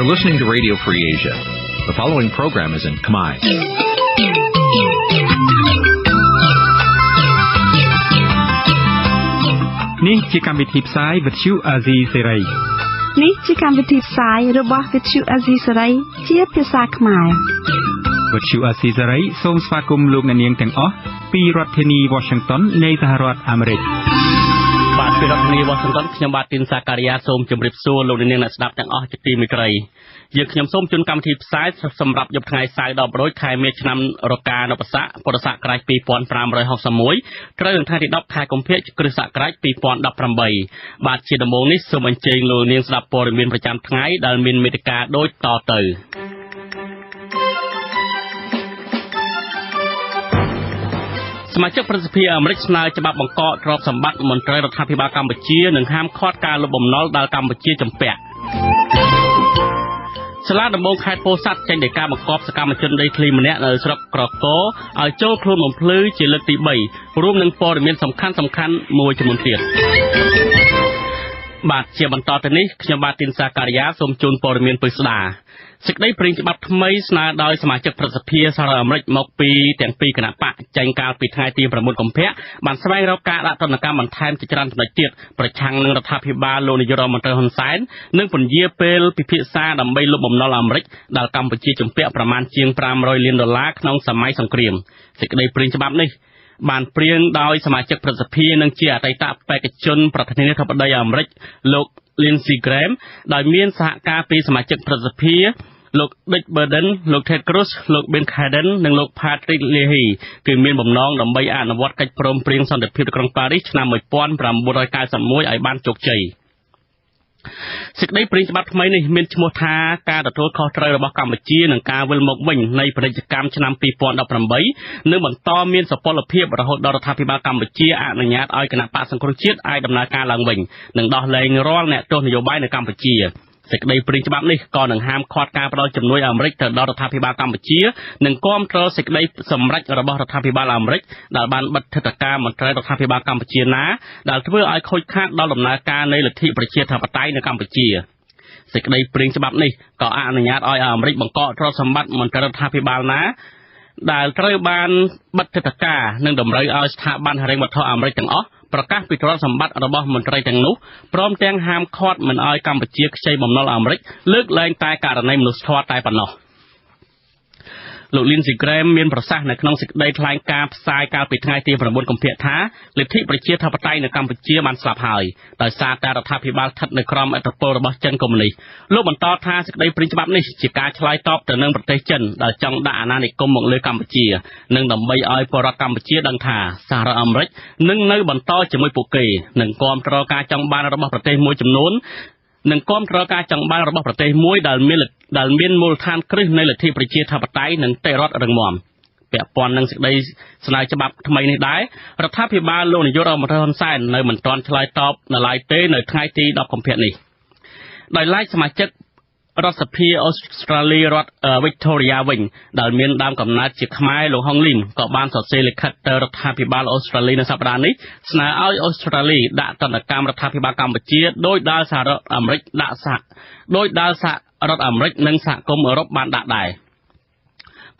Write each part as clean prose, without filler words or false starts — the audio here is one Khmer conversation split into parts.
You're listening to Radio Free Asia. The following program is in Khmer. Nǐ chi càm bi tiệp xáy vệt chiu a zì sáy. Nǐ chi càm bi tiệp xáyរបស់វិទ្យុអាស៊ីសេរីជាភាសាខ្មែរវិទ្យុអាស៊ីសេរីសូមស្វាគមន៍លោកអ្នកនាងទាំងអស់ពីរដ្ឋធានី Washington នៃសហរដ្ឋអាមេរិកបាទពីរដ្ឋធានី Washington ខ្ញុំបាទទីនសាការីយ៉ាសូមជម្រាបសួរលោកអ្នកនាងអ្នកស្ដាប់ទាំងអស់ជាទីមេត្រីយើងខ្ញុំសូមជូនកម្មវិធីផ្សាយសម្រាប់យប់ថ្ងៃសៅរ៍10រោចខែមេឆ្នាំរកានុបស័កពុរសករាជ2561ត្រូវនឹងថ្ងៃទី10ខែកុម្ភៈគ្រិស្តសករាជ2018បាទជាដំបូងនេះសូមអញ្ជើញលោកនាងស្ដាប់ព័ត៌មានប្រចាំថ្ងៃដែលមានមេត្តាដូចតទៅសមាជិកប្រសិទ្ធិអាមេរិកស្នើច្បាប់បង្កកទ្រព្យសម្បត្តិមន្ត្រីរដ្ឋាភិបាលកម្ពុជានិងហាមឃាត់ការលុបបំណុលដល់កម្ពុជាជំពាក់សាលាដំបងខេត្តពោធិ៍សាត់ចេញដីកាបង្គាប់សកម្មជនដីធ្លីម្នាក់នៅស្រុកក្រកោឲ្យចូលខ្លួនបំភ្លឺជាលើកទី3រួមនឹងព័ត៌មានសំខាន់មួយចំនួនទៀតបាទជាបន្តទៅនេះខ្ញុំបាទទីនសាការីយ៉ាសូមជូនព័ត៌មានពិស្ដាសេចក្តីព្រាងច្បាប់ថ្មីស្នើដោយសមាជិកប្រសិទ្ធិសហរដ្ឋអាមេរិកមកពីទាំងពីរគណៈបកចេញកាលពីថ្ងៃទី9កុម្ភៈបានស្វែងរកការដាក់ទណ្ឌកម្មបន្ថែមជាច្រើនចំណុចទៀតប្រឆាំងនឹងរដ្ឋាភិបាលលោកនាយករដ្ឋមន្ត្រីហ៊ុនសែននិងពន្យាពេលពិភាក្សាដើម្បីលុបបំណុលអាមេរិកដល់កម្ពុជាជំពាក់ប្រមាណជាង$500លានក្នុងសម័យសង្គ្រាមសេចក្តីព្រាងច្បាប់នេះបានព្រៀងដោយសមាជិកប្រសិទ្ធិនិងជាអតីតបេក្ខជនប្រធានាធិបតីអាមេរិកលោក Lindsey Graham ដោយមានសហការពីសមាជិកប្រសិទ្ធិលោក Dick Burden លោក Ted Cruz លោក Ben Cardin និងលោក Patrick Leahy គឺមានបំណងដើម្បីអនុវត្តកិច្ចព្រមព្រៀងសន្តិភាពនៅក្រុងប៉ារីសឆ្នាំ1991ឲ្យបានជោគជ័យសេចក្តីព្រាងច្បាប់ថ្មីនេះមានឈ្មោះថាការទទួលខុសត្រូវរបស់កម្ពុជានឹងការវិលមកវិញនៃពាណិជ្ជកម្មឆ្នាំ2018នឹងបន្តមានសុពលភាពរហូតដល់រដ្ឋាភិបាលកម្ពុជាអនុញ្ញាតឲ្យគណៈបកសង្គ្រោះជាតិអាចដំណើរការឡើងវិញនិងដោះលែងរាល់អ្នកទោសនយោបាយនៅកម្ពុជាសេចក្តីព្រាងច្បាប់នេះក៏នឹងហាមឃាត់ការផ្តល់ជំនួយអាមេរិកទៅដល់រដ្ឋាភិបាលកម្ពុជានិងគាំទ្រសេចក្តីសម្រេចរបស់រដ្ឋាភិបាលអាមេរិកដែលបានបិទថវិកាមន្ត្រីរដ្ឋាភិបាលកម្ពុជាណាដែលធ្វើឲ្យខូចខាតដល់ដំណើរការនៃលទ្ធិប្រជាធិបតេយ្យនៅកម្ពុជាសេចក្តីព្រាងច្បាប់នេះក៏អនុញ្ញាតឲ្យអាមេរិកបង្កកទ្រព្យសម្បត្តិមន្ត្រីរដ្ឋាភិបាលណាដែលត្រូវបានបិទថវិកានិងតម្រូវឲ្យស្ថាប័នហិរញ្ញវត្ថុអាមេរិកទាំងអស់ប្រកាសពីទ្រព្យសម្បត្តិរបស់មន្ត្រីទាំងនោះព្រមទាំងហាមឃាត់មិនឲ្យកម្ពុជាខ្ចីបំណុលអាមេរិកលើកលែងតែករណីមនុស្សធម៌តែប៉ុណ្ណោះលោក Lindsey Graham មានប្រសាសន៍នៅក្នុងសេចក្តីថ្លែងការណ៍ផ្សាយកាលពីថ្ងៃទី9កុម្ភៈថាលទ្ធិប្រជាធិបតេយ្យនៅកម្ពុជាបានស្លាប់ហើយដោយសារតែរដ្ឋាភិបាលស្ថិតនៅក្រោមឥទ្ធិពលរបស់ចិនកុម្មុយនីសលោកបន្តថាសេចក្តីព្រាងច្បាប់នេះជាការឆ្លើយតបទៅនឹងប្រទេសចិនដែលចង់ដាក់អាណានិគមមកលើកម្ពុជានិងដើម្បីឲ្យពលរដ្ឋកម្ពុជាដឹងថាសហរដ្ឋអាមេរិកនឹងនៅបន្តជាមួយពួកគេនិងគាំទ្រការចង់បានរបស់ប្រទេសមួយចំនួននិងគាំទ្រការចង់បានរបស់ប្រទេសមួយដែលមានមូលដ្ឋានគ្រឹះនៃលទ្ធិប្រជាធិបតេយ្យនិងតេររដ្ឋរឹងមាំពាក់ព័ន្ធនឹងសេចក្តីស្នើច្បាប់ថ្មីនេះដែររដ្ឋាភិបាលលោកនាយករដ្ឋមន្ត្រីហ៊ុនសែននៅមិនទាន់ឆ្លើយតបនៅឡើយទេនៅថ្ងៃទី10កុម្ភៈនេះដោយឡែកសមាជិករដ្ឋសភាអូស្ត្រាលីរដ្ឋ Victoria វិញដែលមានដើមកំណើតជាខ្មែរលោកហុងលីនក៏បានសរសេរលិខិតទៅរដ្ឋាភិបាលអូស្ត្រាលីនៅសប្តាហ៍នេះស្នើឲ្យអូស្ត្រាលីដាក់ទណ្ឌកម្មរដ្ឋាភិបាលកម្ពុជាដោយដែលសហរដ្ឋអាមេរិកនិងសហគមន៍អឺរ៉ុបបានដាក់ដែរ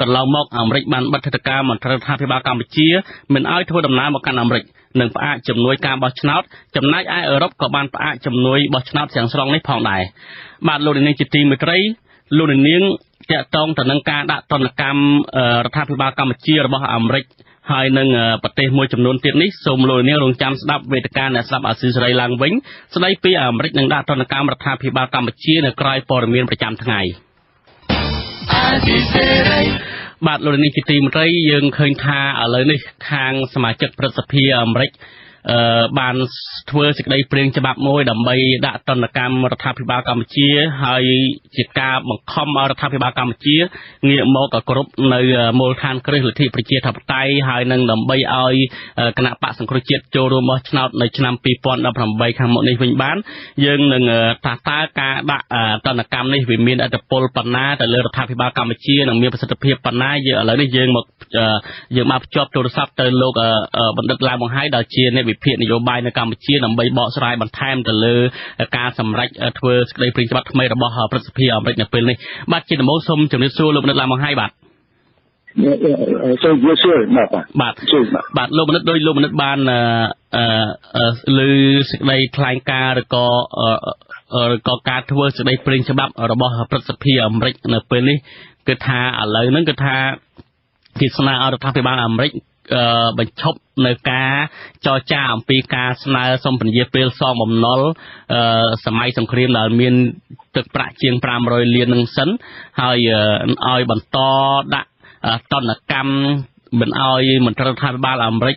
កន្លងមកអាមេរិកបានបិទថវិកាមន្ត្រីរដ្ឋាភិបាលកម្ពុជាមិនឲ្យធ្វើដំណើរមកកាន់អាមេរិកនិងផ្អាកជំនួយការបោះឆ្នោតចំណែកឯអឺរ៉ុបក៏បានផ្អាកជំនួយបោះឆ្នោតទាំងស្រុងនេះផងដែរបាទលោកនាងជាទីមេត្រីលោកនាងតាក់ទងទៅនឹងការដាក់ទណ្ឌកម្មរដ្ឋាភិបាលកម្ពុជារបស់អាមេរិកហើយនឹងប្រទេសមួយចំនួនទៀតនេះសូមលោកនាងរងចាំស្ដាប់វេទិកាអ្នកស្ដាប់អាស៊ីសេរីឡើងវិញស្ដីពីអាមេរិកនឹងដាក់ទណ្ឌកម្មរដ្ឋាភិបាលកម្ពុជានៅក្រៅព័ត៌មានប្រចាំថ្ងៃអាស៊ីសេរីបាទលោកនាងជាទីមេត្រីយើងឃើញថាឥឡូវនេះខាងសមាជិកប្រសិទ្ធិអាមេរិកបានធ្វើសេចក្តីព្រាងច្បាប់មួយដើម្បីដាក់ទណ្ឌកម្មរដ្ឋាភិបាលកម្ពុជាហើយជាការបង្ខំឲ្យរដ្ឋាភិបាលកម្ពុជាងាកមកគ្រប់នៅមូលដ្ឋានគ្រឹះលទ្ធិប្រជាធិបតេយ្យហើយនឹងដើម្បីឲ្យគណៈបកសង្គ្រោះជាតិចូលរួមបោះឆ្នោតនៅឆ្នាំ2018ខាងមុខនេះវិញបានយើងនឹងតើការដាក់ទណ្ឌកម្មនេះវាមានឥទ្ធិពលប៉ុណ្ណាទៅលើរដ្ឋាភិបាលកម្ពុជានិងមានប្រសិទ្ធភាពប៉ុណ្ណាយើងឥឡូវនេះយើងមកភ្ជាប់ទូរស័ព្ទទៅលោកបណ្ឌិតឡាវបង្ហាយដែលជាអ្នក វិភាគនយោបាយនៅកម្ពុជាដើម្បីបកស្រាយបន្ថែមទៅលើការសម្រេចធ្វើសេចក្តីព្រាងច្បាប់ថ្មីរបស់ព្រឹទ្ធសភាអាមេរិកនៅពេលនេះបាទជាដំបូងសូមជម្រាបសួរលោកមនិតឡើងមកហើយបាទសូមជម្រាបសួរបាទលោកមនិតដោយលោកមនិតបានលើសេចក្តីថ្លែងការណ៍ឬក៏ការធ្វើសេចក្តីព្រាងច្បាប់របស់ព្រឹទ្ធសភាអាមេរិកនៅពេលនេះគឺថាឥឡូវហ្នឹងគឺថាគេស្នើឲ្យរដ្ឋាភិបាលអាមេរិកបញ្ឈប់នៅការចរចាអំពីការស្នើសុំពន្យាពេលសងបំណុលសម័យសង្គ្រាមដែលមានទឹកប្រាក់ជាង500លាននឹងសិនហើយឲ្យបន្តដាក់ទណ្ឌកម្មមិនឲ្យមន្ត្រីរដ្ឋាភិបាលអាមេរិក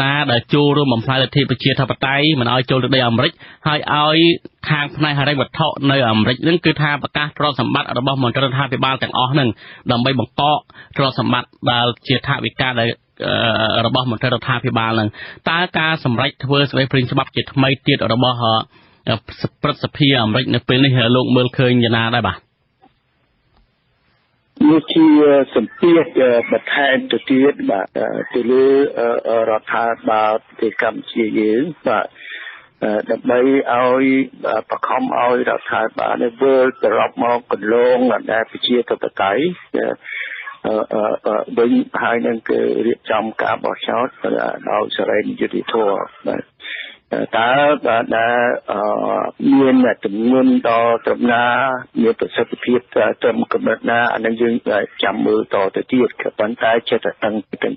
ណាដែលចូលរួមបំផ្លាញលទ្ធិប្រជាធិបតេយ្យមិនឲ្យចូលទៅដីអាមេរិកហើយឲ្យខាងផ្នែកហិរញ្ញវត្ថុនៅអាមេរិកនឹងគឺថាប្រកាសទ្រព្យសម្បត្តិរបស់មន្ត្រីរដ្ឋាភិបាលទាំងអស់នឹងដើម្បីបង្កកទ្រព្យសម្បត្តិដែលជាថវិកាដែលរបស់មន្ត្រីរដ្ឋាភិបាលនឹងតើការសម្រេចធ្វើសេចក្តីព្រាងច្បាប់ជាថ្មីទៀតរបស់ព្រឹទ្ធសភាអាមេរិកនៅពេលនេះលោកមើលឃើញយ៉ាងណាដែរបាទនេះជាសម្ពាធបន្ថែមទៅទៀតបាទទៅលើរដ្ឋាភិបាលប្រទេសកម្ពុជាយើងបាទដើម្បីឲ្យបខំឲ្យរដ្ឋាភិបាលនេះវិលត្រឡប់មកកន្លងដែលប្រជាធិបតេយ្យវិញហើយនឹងគឺរៀបចំការបោះឆ្នោតដោយសេរីយុត្តិធម៌បាទតើដែលមានចំនួនដល់ត្រឹមណាមានប្រសិទ្ធភាពត្រឹមកម្រិតណាអានឹងយើងចាំមើលតទៅទៀតក៏ប៉ុន្តែចិត្តតែ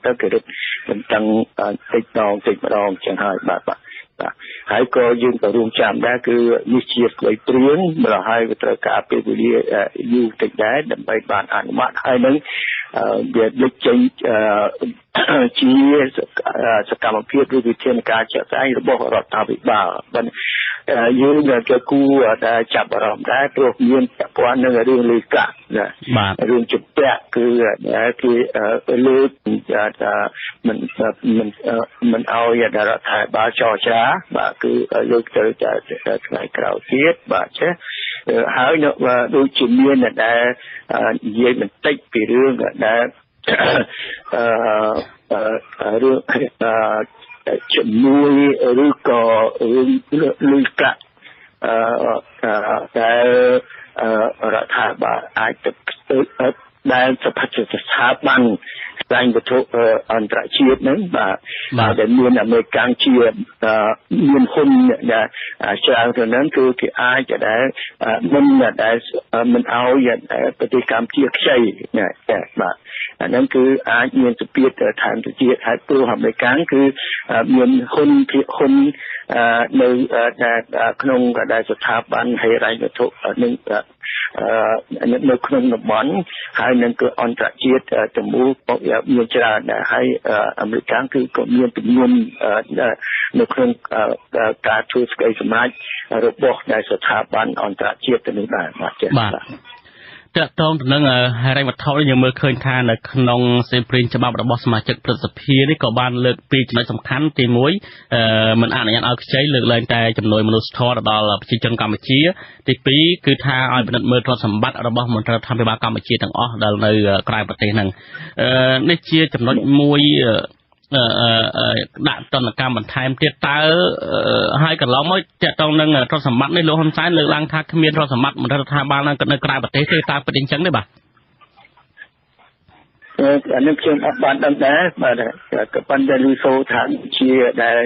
ទៅគឺរឹតបន្តឹងតិចម្ដងចឹងហើយបាទហើយក៏យើងក៏រួមចាំដែរគឺនេះជាស្ដីព្រៀងម្ល៉េះហើយវាត្រូវការពេលវេលាយូរតិចដែរដើម្បីបានអនុម័តហើយនឹងវាដឹកចេញជាសកម្មភាពឬវិធានការចាត់ចែងរបស់រដ្ឋាភិបាលបាទយើងក៏គួរតែចាប់អារម្មណ៍ដែរព្រោះមានពាក់ព័ន្ធនឹងរឿងលុយកាក់ណារឿងជំពាក់គឺគេលើកមិនឲ្យរដ្ឋាភិបាលចរចាបាទគឺលើកទៅថ្ងៃក្រោយទៀតបាទចេះហើយដូចជាមានដែលនិយាយបន្តិចពីរឿងដែលរឿងជំនួយឬក៏រឿងលុយកាក់ដែលរដ្ឋាភិបាលអាចទៅដែលស្ថាប័នស្វែងវត្ថុអន្តរជាតិហ្នឹងបាទដែលមានអាមេរិកជាមានហ៊ុនដែលច្រើនទៅហ្នឹងគឺគេអាចដែលមិនឲ្យប្រទេសកម្ពុជាខ្ចីបាទអាហ្នឹងគឺអាចមានសម្ពាធថែមទៅទៀតហើយព្រោះអាមេរិកគឺមានហ៊ុននៅក្នុងដែលស្ថាប័នហិរញ្ញវត្ថុនឹងនៅក្នុងតំបន់ហើយនឹងគឺអន្តរជាតិទាំងមូលមានច្រើនដែរហើយអាមេរិកគឺក៏មានទំនួលនៅក្នុងការធ្វើសេចក្តីសម្រេចរបស់ដែលស្ថាប័នអន្តរជាតិទៅនេះដែរបាទចា៎តើតើទៅនឹងហិរញ្ញវត្ថុយើងមើលឃើញថានៅក្នុងសេចក្តីព្រាងច្បាប់របស់សមាជិកព្រឹទ្ធសភានេះក៏បានលើកពីចំណុចសំខាន់ទី1មិនអនុញ្ញាតឲ្យខ្ចីលើកឡើងតែចំនួនមនុស្សធម៌ដល់ប្រជាជនកម្ពុជាទី2គឺថាឲ្យពិនិត្យមើលទ្រព្យសម្បត្តិរបស់មន្ត្រីរដ្ឋាភិបាលកម្ពុជាទាំងអស់ដែលនៅក្រៅប្រទេសហ្នឹងនេះជាចំណុចមួយដាក់ទណ្ឌកម្មបន្ថែមទៀតតើហើយកន្លងមកតើតនឹងទ្រព្យសម្បត្តិនេះលោកហ៊ុនសែនលើកឡើងថាគ្មានទ្រព្យសម្បត្តិមន្ត្រីរដ្ឋាភិបាលនៅក្រៅប្រទេសទេតើពិតអញ្ចឹងទេបាទអានេះខ្ញុំអត់បានដឹងដែរបាទក៏ប៉ុន្តែលឺសូថាជាដែល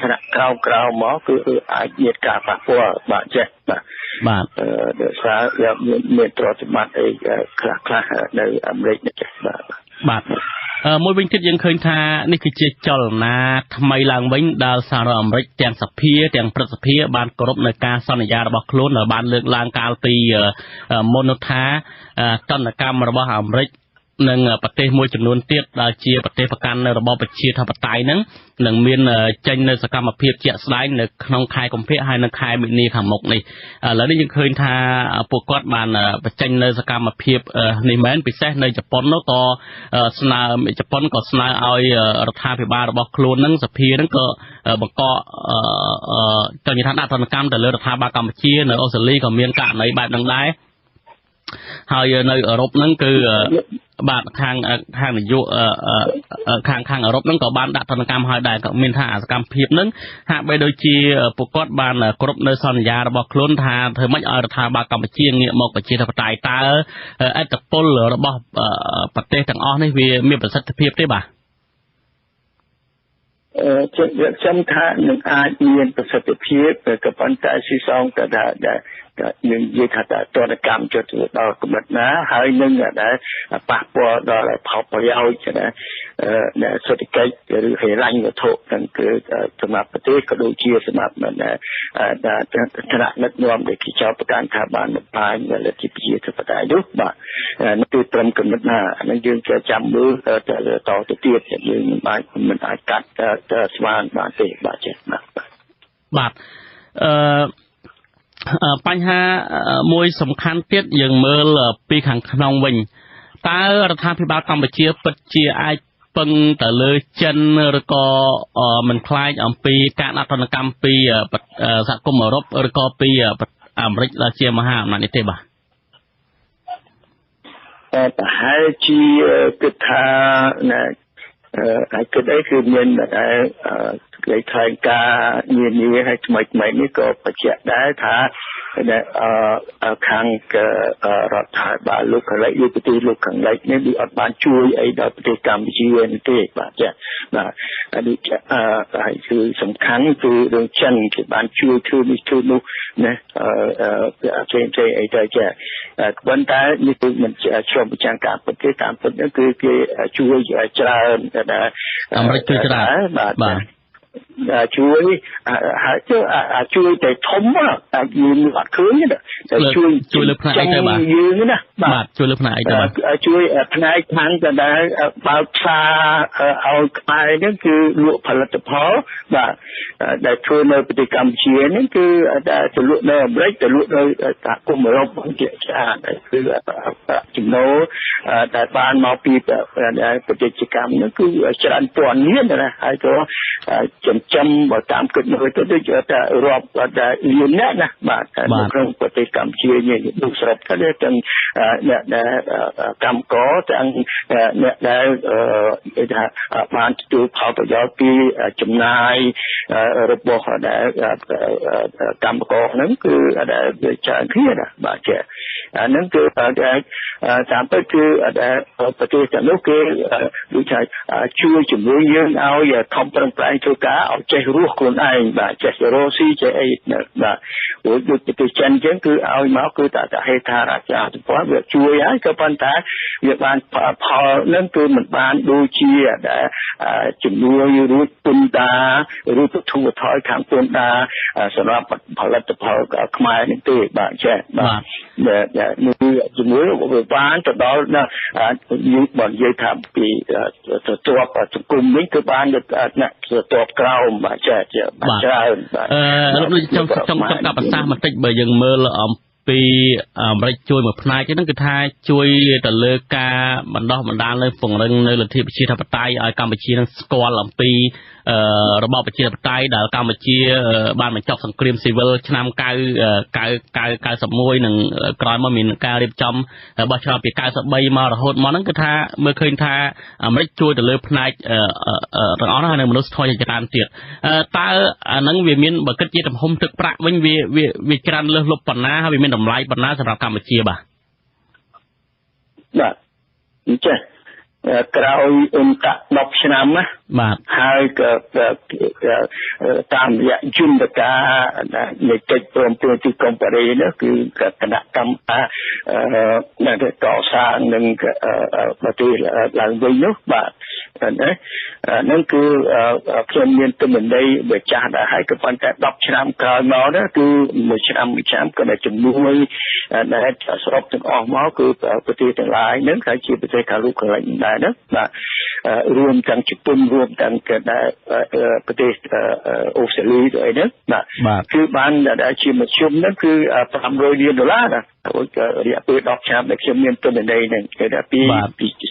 ថ្នាក់ក្រៅមកគឺអាចមានការប៉ះពាល់បាទចេះបាទដោយសារមានទ្រព្យសម្បត្តិអីខ្លះនៅអាមេរិកចេះបាទមួយវិញទៀតយើងឃើញថានេះគឺជាចលនាថ្មីឡើងវិញដែលសហរដ្ឋអាមេរិកទាំងសភាទាំងព្រឹទ្ធសភាបានគោរពនៅការសន្យារបស់ខ្លួនដែលបានលើកឡើងកាលពីមុននោះថាទណ្ឌកម្មរបស់អាមេរិកនិងប្រទេសមួយចំនួនទៀតដែលជាប្រទេសប្រកាន់នៅរបបប្រជាធិបតេយ្យហ្នឹងនឹងមានចេញនៅសកម្មភាពជាក់ស្ដែងនៅក្នុងខែកុម្ភៈហើយនៅខែមីនាខាងមុខនេះឥឡូវនេះយើងឃើញថាពួកគាត់បានបញ្ចេញនៅសកម្មភាពនេះមែនពិសេសនៅជប៉ុននោះក៏ជប៉ុនក៏ស្នើឲ្យរដ្ឋាភិបាលរបស់ខ្លួនហ្នឹងសភាហ្នឹងក៏បង្កទៅនិយាយថាដាក់ទណ្ឌកម្មទៅលើរដ្ឋាភិបាលកម្ពុជានៅអូស្ត្រាលីក៏មានករណីបែបហ្នឹងដែរ ហើយនៅអឺរ៉ុបហ្នឹងគឺបាទខាងនយោខាងអឺរ៉ុបហ្នឹងក៏បានដាក់ទណ្ឌកម្មឲ្យដែរក៏មានថាសកម្មភាពហ្នឹងហាក់បីដូចជាពួកគាត់បានគ្រប់នៅសន្យារបស់ខ្លួនថាធ្វើម៉េចឲ្យរដ្ឋាភិបាលកម្ពុជាងាកមកប្រជាធិបតេយ្យតើអត្តពលរបស់ប្រទេសទាំងអស់នេះវាមានប្រសិទ្ធភាពទេបាទខ្ញុំថានឹងអាចមានប្រសិទ្ធភាពក៏ប៉ុន្តែស៊ីសងក៏ថាយើងនិយាយថាតនកម្មចុះដល់កម្រិតណាហើយនឹងដែលប៉ះពាល់ដល់ផលប្រយោជន៍ណាសេដ្ឋកិច្ចឬហិរញ្ញវត្ថុទាំងគឺសម្រាប់ប្រទេសក៏ដូចជាសម្រាប់ឋានៈដឹកនាំដែលគេចោទប្រកាន់ថាបានបំផ្លាញលទ្ធិប្រជាធិបតេយ្យនោះបាទនេះគឺត្រឹមកម្រិតណាអានេះយើងចាំមើលតទៅទៀតយើងមិនអាចកាត់ស្មានបានទេបាទចា៎បាទបញ្ហាមួយសំខាន់ទៀតយើងមើលពីខាងក្នុងវិញតើរដ្ឋាភិបាលកម្ពុជាពិតជាអាចពឹងទៅលើចិនឬក៏មិនខ្លាចអំពីការដាក់ទណ្ឌកម្មពីសហគមន៍អឺរ៉ុបឬក៏ពីអាមេរិកដែលជាមហាអំណាចនេះទេបាទប្រហែលជាគិតថាហើយគិតអីគឺមានតែគេថ្លែងការនានាឲ្យថ្មីនេះក៏បញ្ជាក់ដែរថាខាងរដ្ឋាភិបាលលោកខាងលិចប្រទេសលោកខាងលិចនេះវាអត់បានជួយអីដល់ប្រទេសកម្ពុជាទេបាទចា៎បាទនេះហើយគឺសំខាន់គឺរឿងចិនគេបានជួយធ្វើនេះធ្វើនោះណាផ្សេងអីទៅចា៎ប៉ុន្តែនេះគឺមិនឆ្លុះបញ្ចាំងការពិតទេតាមពិតគឺគេជួយច្រើនអាមេរិកជួយច្រើនបាទជួយតែធំតែយើងអត់ឃើញទេជួយលើផ្នែកអីទៅបាទយើងណាបាទជួយលើផ្នែកអីទៅបាទជួយផ្នែកខាងតែបើកផ្សារឲ្យខ្មែរហ្នឹងគឺលក់ផលិតផលបាទដែលធ្វើនៅប្រទេសកម្ពុជាហ្នឹងគឺទៅលក់នៅអាមេរិកទៅលក់នៅសហគមន៍អឺរ៉ុបជាច្រើនគឺចំណូលដែលបានមកពីប្រទេសកម្មហ្នឹងគឺច្រើនពាន់លានណាហើយក៏ចិញ្ចឹមបើតាមគិតមើលទៅដូចថារាប់តែលានអ្នកណាបាទក្នុងប្រទេសកម្ពុជានេះដូចស្រុកទៅទាំងអ្នកដែលកម្មករទាំងអ្នកដែលថាបានទទួលផលប្រយោជន៍ពីចំណាយរបស់ដែលកម្មករហ្នឹងគឺដែលច្រើនគ្នាណាបាទចាអាហ្នឹងគឺតាមពិតគឺប្រទេសទាំងនោះគេដូចថាជួយជំរុញយើងឲ្យខំប្រឹងប្រែងធ្វើការឲ្យចេះរស់ខ្លួនឯងបាទចេះរស់ស៊ីចេះអីបាទដូចប្រទេសចិនអញ្ចឹងគឺឲ្យមកគឺតែហេដ្ឋារចនាសម្ព័ន្ធវាជួយហើយក៏ប៉ុន្តែវាបានផលនឹងគឺមិនបានដូចជាដែលជំនួយរួចពន្ធដារឬទៅធុថយខាងពន្ធដារសម្រាប់ផលិតផលខ្មែរនេះទេបាទចេះបាទនេះជំនួយវាបានទៅដល់យើងបាននិយាយថាពីទ័ពសង្គមនេះគឺបានអ្នកទ័ពក្រោមបាទចាបាទច្រើនបាទលោកចង់កាប់ប្រសាសន៍បន្តិចបើយើងមើលអំពីអាមេរិកជួយមួយផ្នែកហ្នឹងគឺថាជួយទៅលើការបណ្ដោះបណ្ដាលនៅពង្រឹងនៅលទ្ធិប្រជាធិបតេយ្យឲ្យកម្ពុជានឹងស្គាល់អំពីរបបប្រជាធិបតេយ្យដែលកម្ពុជាបានបញ្ចប់សង្គ្រាមស៊ីវិលឆ្នាំ91និងក្រោយមកមានការរៀបចំបោះឆ្នោតពី93មករហូតមកហ្នឹងគឺថាមើលឃើញថាអាមេរិកជួយទៅលើផ្នែកទាំងអស់ហើយនៅមនុស្សធម៌ជាច្រើនទៀតតើអាហ្នឹងវាមានបើគិតជាទំហំទឹកប្រាក់វិញវាច្រើនលើសលប់ប៉ុណ្ណាហើយវាមានតម្លៃប៉ុណ្ណាសម្រាប់កម្ពុជាបាទអញ្ចឹងក្រោយ10ឆ្នាំណាបាទហើយក៏តាមរយៈយន្តការនៃកិច្ចព្រមព្រៀងទីក្រុងប៉ារីសនោះគឺគណៈកម្មការដែលកសាងនឹងប្រទេសឡើងវិញនោះបាទហ្នឹងគឺខ្ញុំមានទំនាយវាចាស់ដែរហើយក៏ប៉ុន្តែ10ឆ្នាំក្រោយមកនោះគឺមួយឆ្នាំក៏ដែលជំនួយដែលស្រុកទាំងអស់មកគឺប្រទេសទាំងឡាយហ្នឹងហើយជាប្រទេសខាងលោកខាងលិចដែរណាបាទរួមទាំងជប៉ុនរួមទាំងប្រទេសអូស្ត្រាលីទៅអីហ្នឹងបាទគឺបានដែលជាមធ្យមហ្នឹងគឺ$500 លានណា រយៈពេល10ឆ្នាំដែលខ្ញុំមានទិន្នន័យនឹងគឺថាពី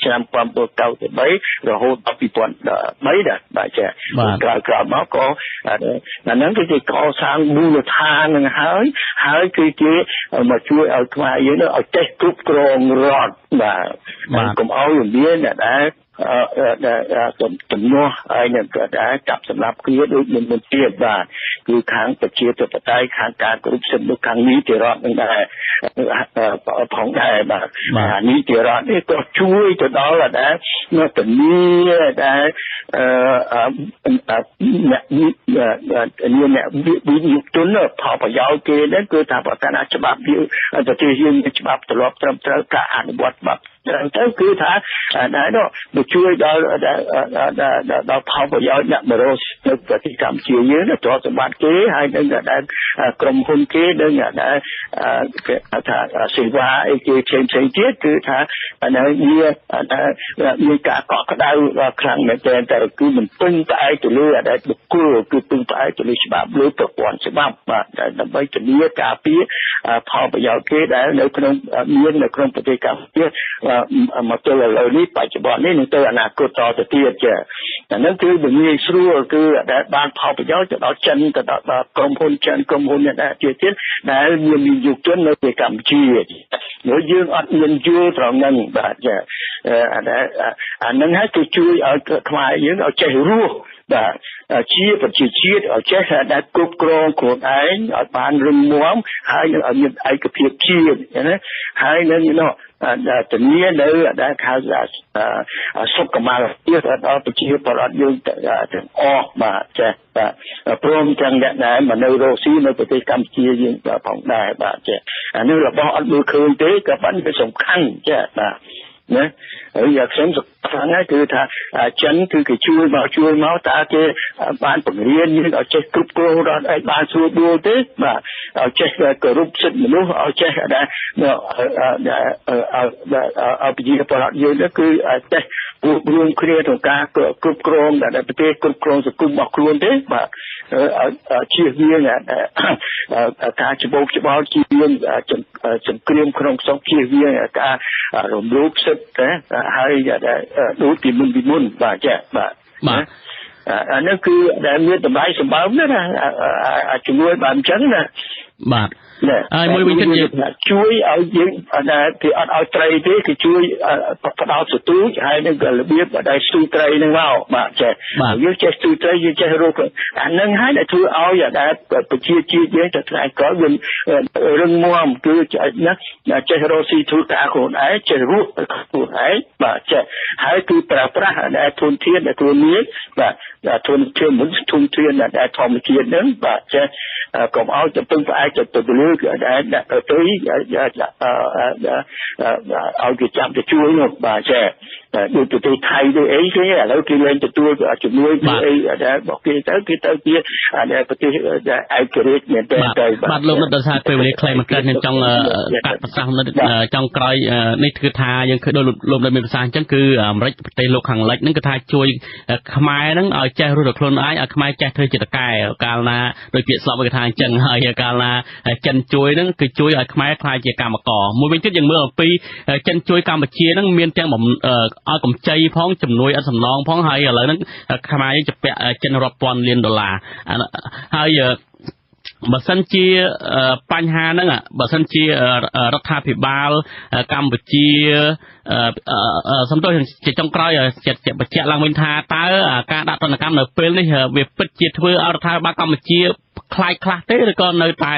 ឆ្នាំ1993រហូតដល់2013ដែរបាទចាក្រោយមកក៏អាហ្នឹងគឺជាកសាងមូលដ្ឋាននឹងហើយគឺជាមកជួយឲ្យខ្មែរយើងឲ្យចេះគ្រប់គ្រងរដ្ឋបាទកុំឲ្យមានដែលទំនាស់ហើយនឹងក៏ដែរចាប់សម្រាប់គ្នាដូចមុនទៀតបាទគឺខាងប្រជាធិបតេយ្យខាងការគោរពសិទ្ធិមនុស្សខាងនីតិរដ្ឋនឹងដែរផងដែរបាទនីតិរដ្ឋនេះក៏ជួយទៅដល់ដែរមកធានាដែរអ្នកវិនិយោគទុនផលប្រយោជន៍គេហ្នឹងគឺថាប្រកាសថាច្បាប់យើងប្រទេសយើងមានច្បាប់ទម្លាប់ត្រឹមត្រូវការអនុវត្តច្បាប់ទៅគឺថាដែរមកជួយដល់ផលប្រយោជន៍អ្នកបរិសុទ្ធនៅប្រទេសកម្ពុជាយើងទ្រព្យសម្បត្តិគេហើយនឹងដែរក្រុមហ៊ុនគេនឹងដែរគេថាសេវាអីគេផ្សេងទៀតគឺថាមានការកក់ក្ដៅខ្លាំងមែនទែនតែគឺមិនពឹងផ្អែកទៅលើដែរបុគ្គលគឺពឹងផ្អែកទៅលើច្បាប់លើប្រព័ន្ធច្បាប់បាទដើម្បីធានាការពារផលប្រយោជន៍គេដែលនៅក្នុងប្រទេសកម្ពុជាមកទល់ឥឡូវនេះបច្ចុប្បន្ននេះនឹងទៅអនាគតតទៅទៀតចា៎អាហ្នឹងគឺវាងាយស្រួលគឺដែលបានផលប្រយោជន៍ទៅដល់ចិនទៅដល់ក្រុមហ៊ុនចិនក្រុមហ៊ុនដែលទៀតដែលមាននិយោជិននៅប្រទេសកម្ពុជាnếu dươngអត់មានយល់ត្រង់ហ្នឹងបាទចាអាហ្នឹងហើយគឺជួយឲ្យខ្មែរយើងឲ្យចេះរស់បាទជាប្រជាជាតិឲ្យចេះដែលគ្រប់គ្រងខ្លួនឯងឲ្យបានរឹងមាំហើយនឹងឲ្យមានឯកភាពជាតិណាហើយនឹងធានានៅដែលហៅថាសុខុមាលភាពដល់ប្រជាពលរដ្ឋយើងទាំងអស់បាទចាបាទព្រមទាំងអ្នកដែលមកនៅរស់ស៊ីនៅប្រទេសកម្ពុជាយើងផងដែរបាទចាអានេះរបស់អត់មើលឃើញទេក៏ប៉ុន្តែសំខាន់ចាបាទណាហើយយ៉ាងខ្ញុំខ្លាំងគឺថាចិនគឺគេជួយមកតើគេបានបង្រៀនយើងឲ្យចេះគ្រប់គ្រងរដ្ឋឯងបានស្រួលដួលទេបាទឲ្យចេះគោរពសិទ្ធិមនុស្សឲ្យចេះដែលឲ្យប្រជាពលរដ្ឋយើងគឺចេះរួមគ្នាក្នុងការគ្រប់គ្រងដែលប្រទេសគ្រប់គ្រងសង្គមរបស់ខ្លួនទេបាទជៀសវាងការច្បោកច្បល់ជៀសវាងសង្គ្រាមក្នុងស្រុកជៀសវាងការរំលោភសិទ្ធិហើយដូចពីមុនបាទចាបាទអានេះគឺដែលមានតម្លៃសម្បើមណាជំនួយបានអញ្ចឹងណាបាទហើយមួយវិញទៀតជួយឲ្យយើងគេអត់ឲ្យត្រីទេគេជួយផ្ដោតសទូចហើយនឹងរបៀបដែលស្ទូត្រីនឹងមកបាទចេះយើងចេះស្ទូត្រីយើងចេះរកអានឹងហើយដែលធ្វើឲ្យដែលប្រជាជាតិយើងទៅថ្ងៃក្រោយវារឹងមាំគឺណាចេះរកស៊ីធ្វើការខ្លួនឯងចេះរស់ខ្លួនឯងបាទចេះហើយគឺប្រើប្រាស់ដែលធនធានដែលខ្លួនមានបាទធនធានដែលធម្មជាតិហ្នឹងបាទចេះកុំឲ្យទៅពឹងផ្អែកទៅលើដែលទៅឲ្យគេចាំទៅជួយនោះបាទចាដូចប្រទេសថៃទៅអីគេឥឡូវគេលែងទទួលជំនួយពីអីដែលរបស់គេទៅជាប្រទេសឯករាជ្យមែនទេបាទលោកនៅថាពេលវេលាខ្លីមកកើតខ្ញុំចង់កាត់ប្រសាសន៍នៅចង់ក្រោយនេះគឺថាយើងឃើញដូចលោកនៅមានប្រសាសន៍អញ្ចឹងគឺអាមេរិកប្រទេសលោកខាងលិចហ្នឹងគឺថាជួយខ្មែរហ្នឹងឲ្យចេះរស់ដល់ខ្លួនឯងឲ្យខ្មែរចេះធ្វើជាតកែកាលណាដោយពាក្យស្លោកគេថាអញ្ចឹងហើយកាលណាចិនជួយហ្នឹងគឺជួយឲ្យខ្មែរខ្លាយជាកម្មករមួយវិញទៀតយើងមើលអំពីចិនជួយកម្ពុជាហ្នឹងមានទាំងឲ្យកម្ចីផងជំនួយអត់សំណងផងហើយឥឡូវហ្នឹងខ្មែរយើងចាប់ពាក់ចិនរាប់ពាន់លានដុល្លារហើយបើសិនជាបញ្ហាហ្នឹងបើសិនជារដ្ឋាភិបាលកម្ពុជាសំទោសជាចុងក្រោយជាបញ្ជាក់ឡើងវិញថាតើការដាក់ទណ្ឌកម្មនៅពេលនេះវាពិតជាធ្វើឲ្យរដ្ឋាភិបាលកម្ពុជាខ្លាចខ្លះទេឬក៏នៅតែ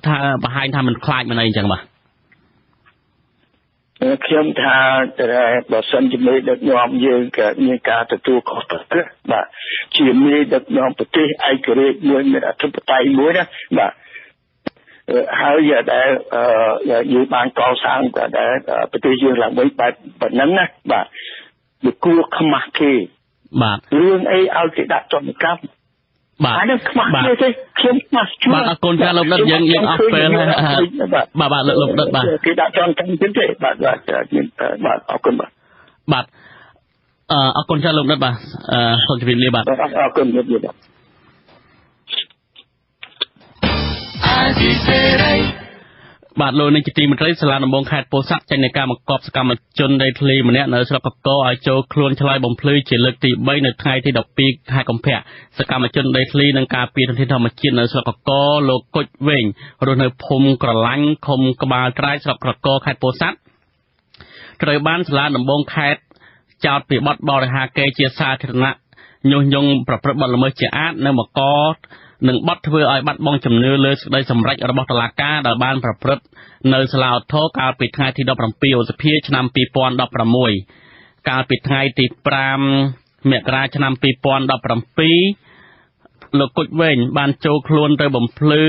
ថាបង្ហាញថាមិនខ្លាចមិនអីអញ្ចឹងបាទខ្ញុំថាបើសិនជាមេដឹកនាំយើងក៏មានការទទួលខុសត្រូវបាទជាមេដឹកនាំប្រទេសឯករាជ្យមួយមានអធិបតេយ្យមួយណាបាទហើយដែលយើងបានកសាងដែលប្រទេសយើងឡើងវិញបែបប៉ុណ្ណឹងណាបាទវាគួរខ្មាស់គេបាទរឿងអីឲ្យគេដាក់ទណ្ឌកម្មបាទអានេះខ្មាស់ទេខ្ញុំខ្មាស់ជួយបាទអរគុណច្រើនលោកដិតយើងអស់ពេលបាទលោកដិតបាទគេដាក់ទណ្ឌកម្មទេបាទអរគុណបាទអរគុណច្រើនលោកដិតបាទសូមជម្រាបលាបាទអរគុណជម្រាបលាបាទ បាទលោកនាយកទីមេត្រីសាលាដំបងខេត្តពោធិ៍សាត់ចេញនៃការបង្គាប់សកម្មជនដីធ្លីម្នាក់នៅស្រុកកកឲ្យចូលខ្លួនឆ្លើយបំភ្លឺជាលើកទី3នៅថ្ងៃទី12ខែកុម្ភៈសកម្មជនដីធ្លីនឹងការពារធនធានធម្មជាតិនៅស្រុកកកលោកគុជវែងរស់នៅភូមិក្រឡាញ់ឃុំក្បាលត្រាយស្រុកកកខេត្តពោធិ៍សាត់ត្រូវបានសាលាដំបងខេត្តចោទពីបទបរិហាកេរជាសាធារណៈញុះញង់ប្រព្រឹត្តបទល្មើសជាអាតនៅមកកនឹងបត់ធ្វើឲ្យបាត់បង់ជំនឿលើសេចក្តីសម្រេចរបស់តុលាការដែលបានប្រព្រឹត្តនៅសាលាឧទ្ធរកាលពីថ្ងៃទី17ឧសភាឆ្នាំ2016កាលពីថ្ងៃទី5មករាឆ្នាំ2017លោកគុជវែងបានចូលខ្លួនទៅបំភ្លឺ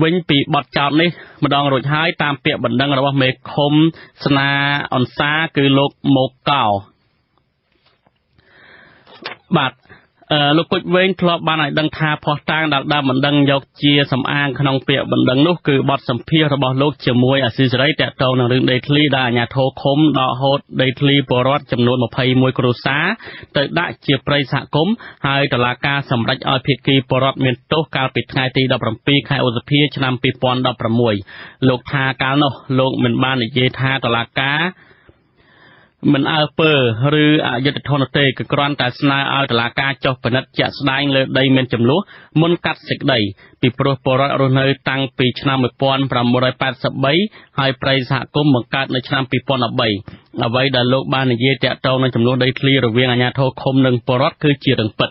វិញពីបទចោទនេះម្ដងរួចហើយតាមពាក្យបណ្ដឹងរបស់មេឃុំស្នាអនសាគឺលោកមកកោបាទលោកគុជវែងធ្លាប់បានឲ្យដឹងថាផុសតាងដែលដើមបណ្ដឹងយកជាសំអាងក្នុងពាក្យបណ្ដឹងនោះគឺបទសម្ភាសន៍របស់លោកជាមួយអាស៊ីសេរីតាក់ទងនឹងរឿងដីធ្លីដែលអាជ្ញាធរឃុំដកហូតដីធ្លីពលរដ្ឋចំនួន21គ្រួសារទៅដាក់ជាព្រៃសហគមន៍ហើយតុលាការសម្រេចឲ្យភាគីពលរដ្ឋមានទោសកាលពីថ្ងៃទី17ខែឧសភាឆ្នាំ2016លោកថាកាលនោះលោកមិនបាននិយាយថាតុលាការមិនអើពើឬអយុត្តិធម៌ទេគឺគ្រាន់តែស្នើឲ្យតុលាការចុះពិនិត្យជាក់ស្ដែងលើដីមានចំនួនមុនកាត់សេចក្តីពីព្រោះពលរដ្ឋរស់នៅតាំងពីឆ្នាំ1983ហើយព្រៃសហគមន៍បង្កើតនៅឆ្នាំ2013អ្វីដែលលោកបាននិយាយតាក់ទងនឹងចំនួនដីធ្លីរវាងអាជ្ញាធរឃុំនិងពលរដ្ឋគឺជារឿងពិត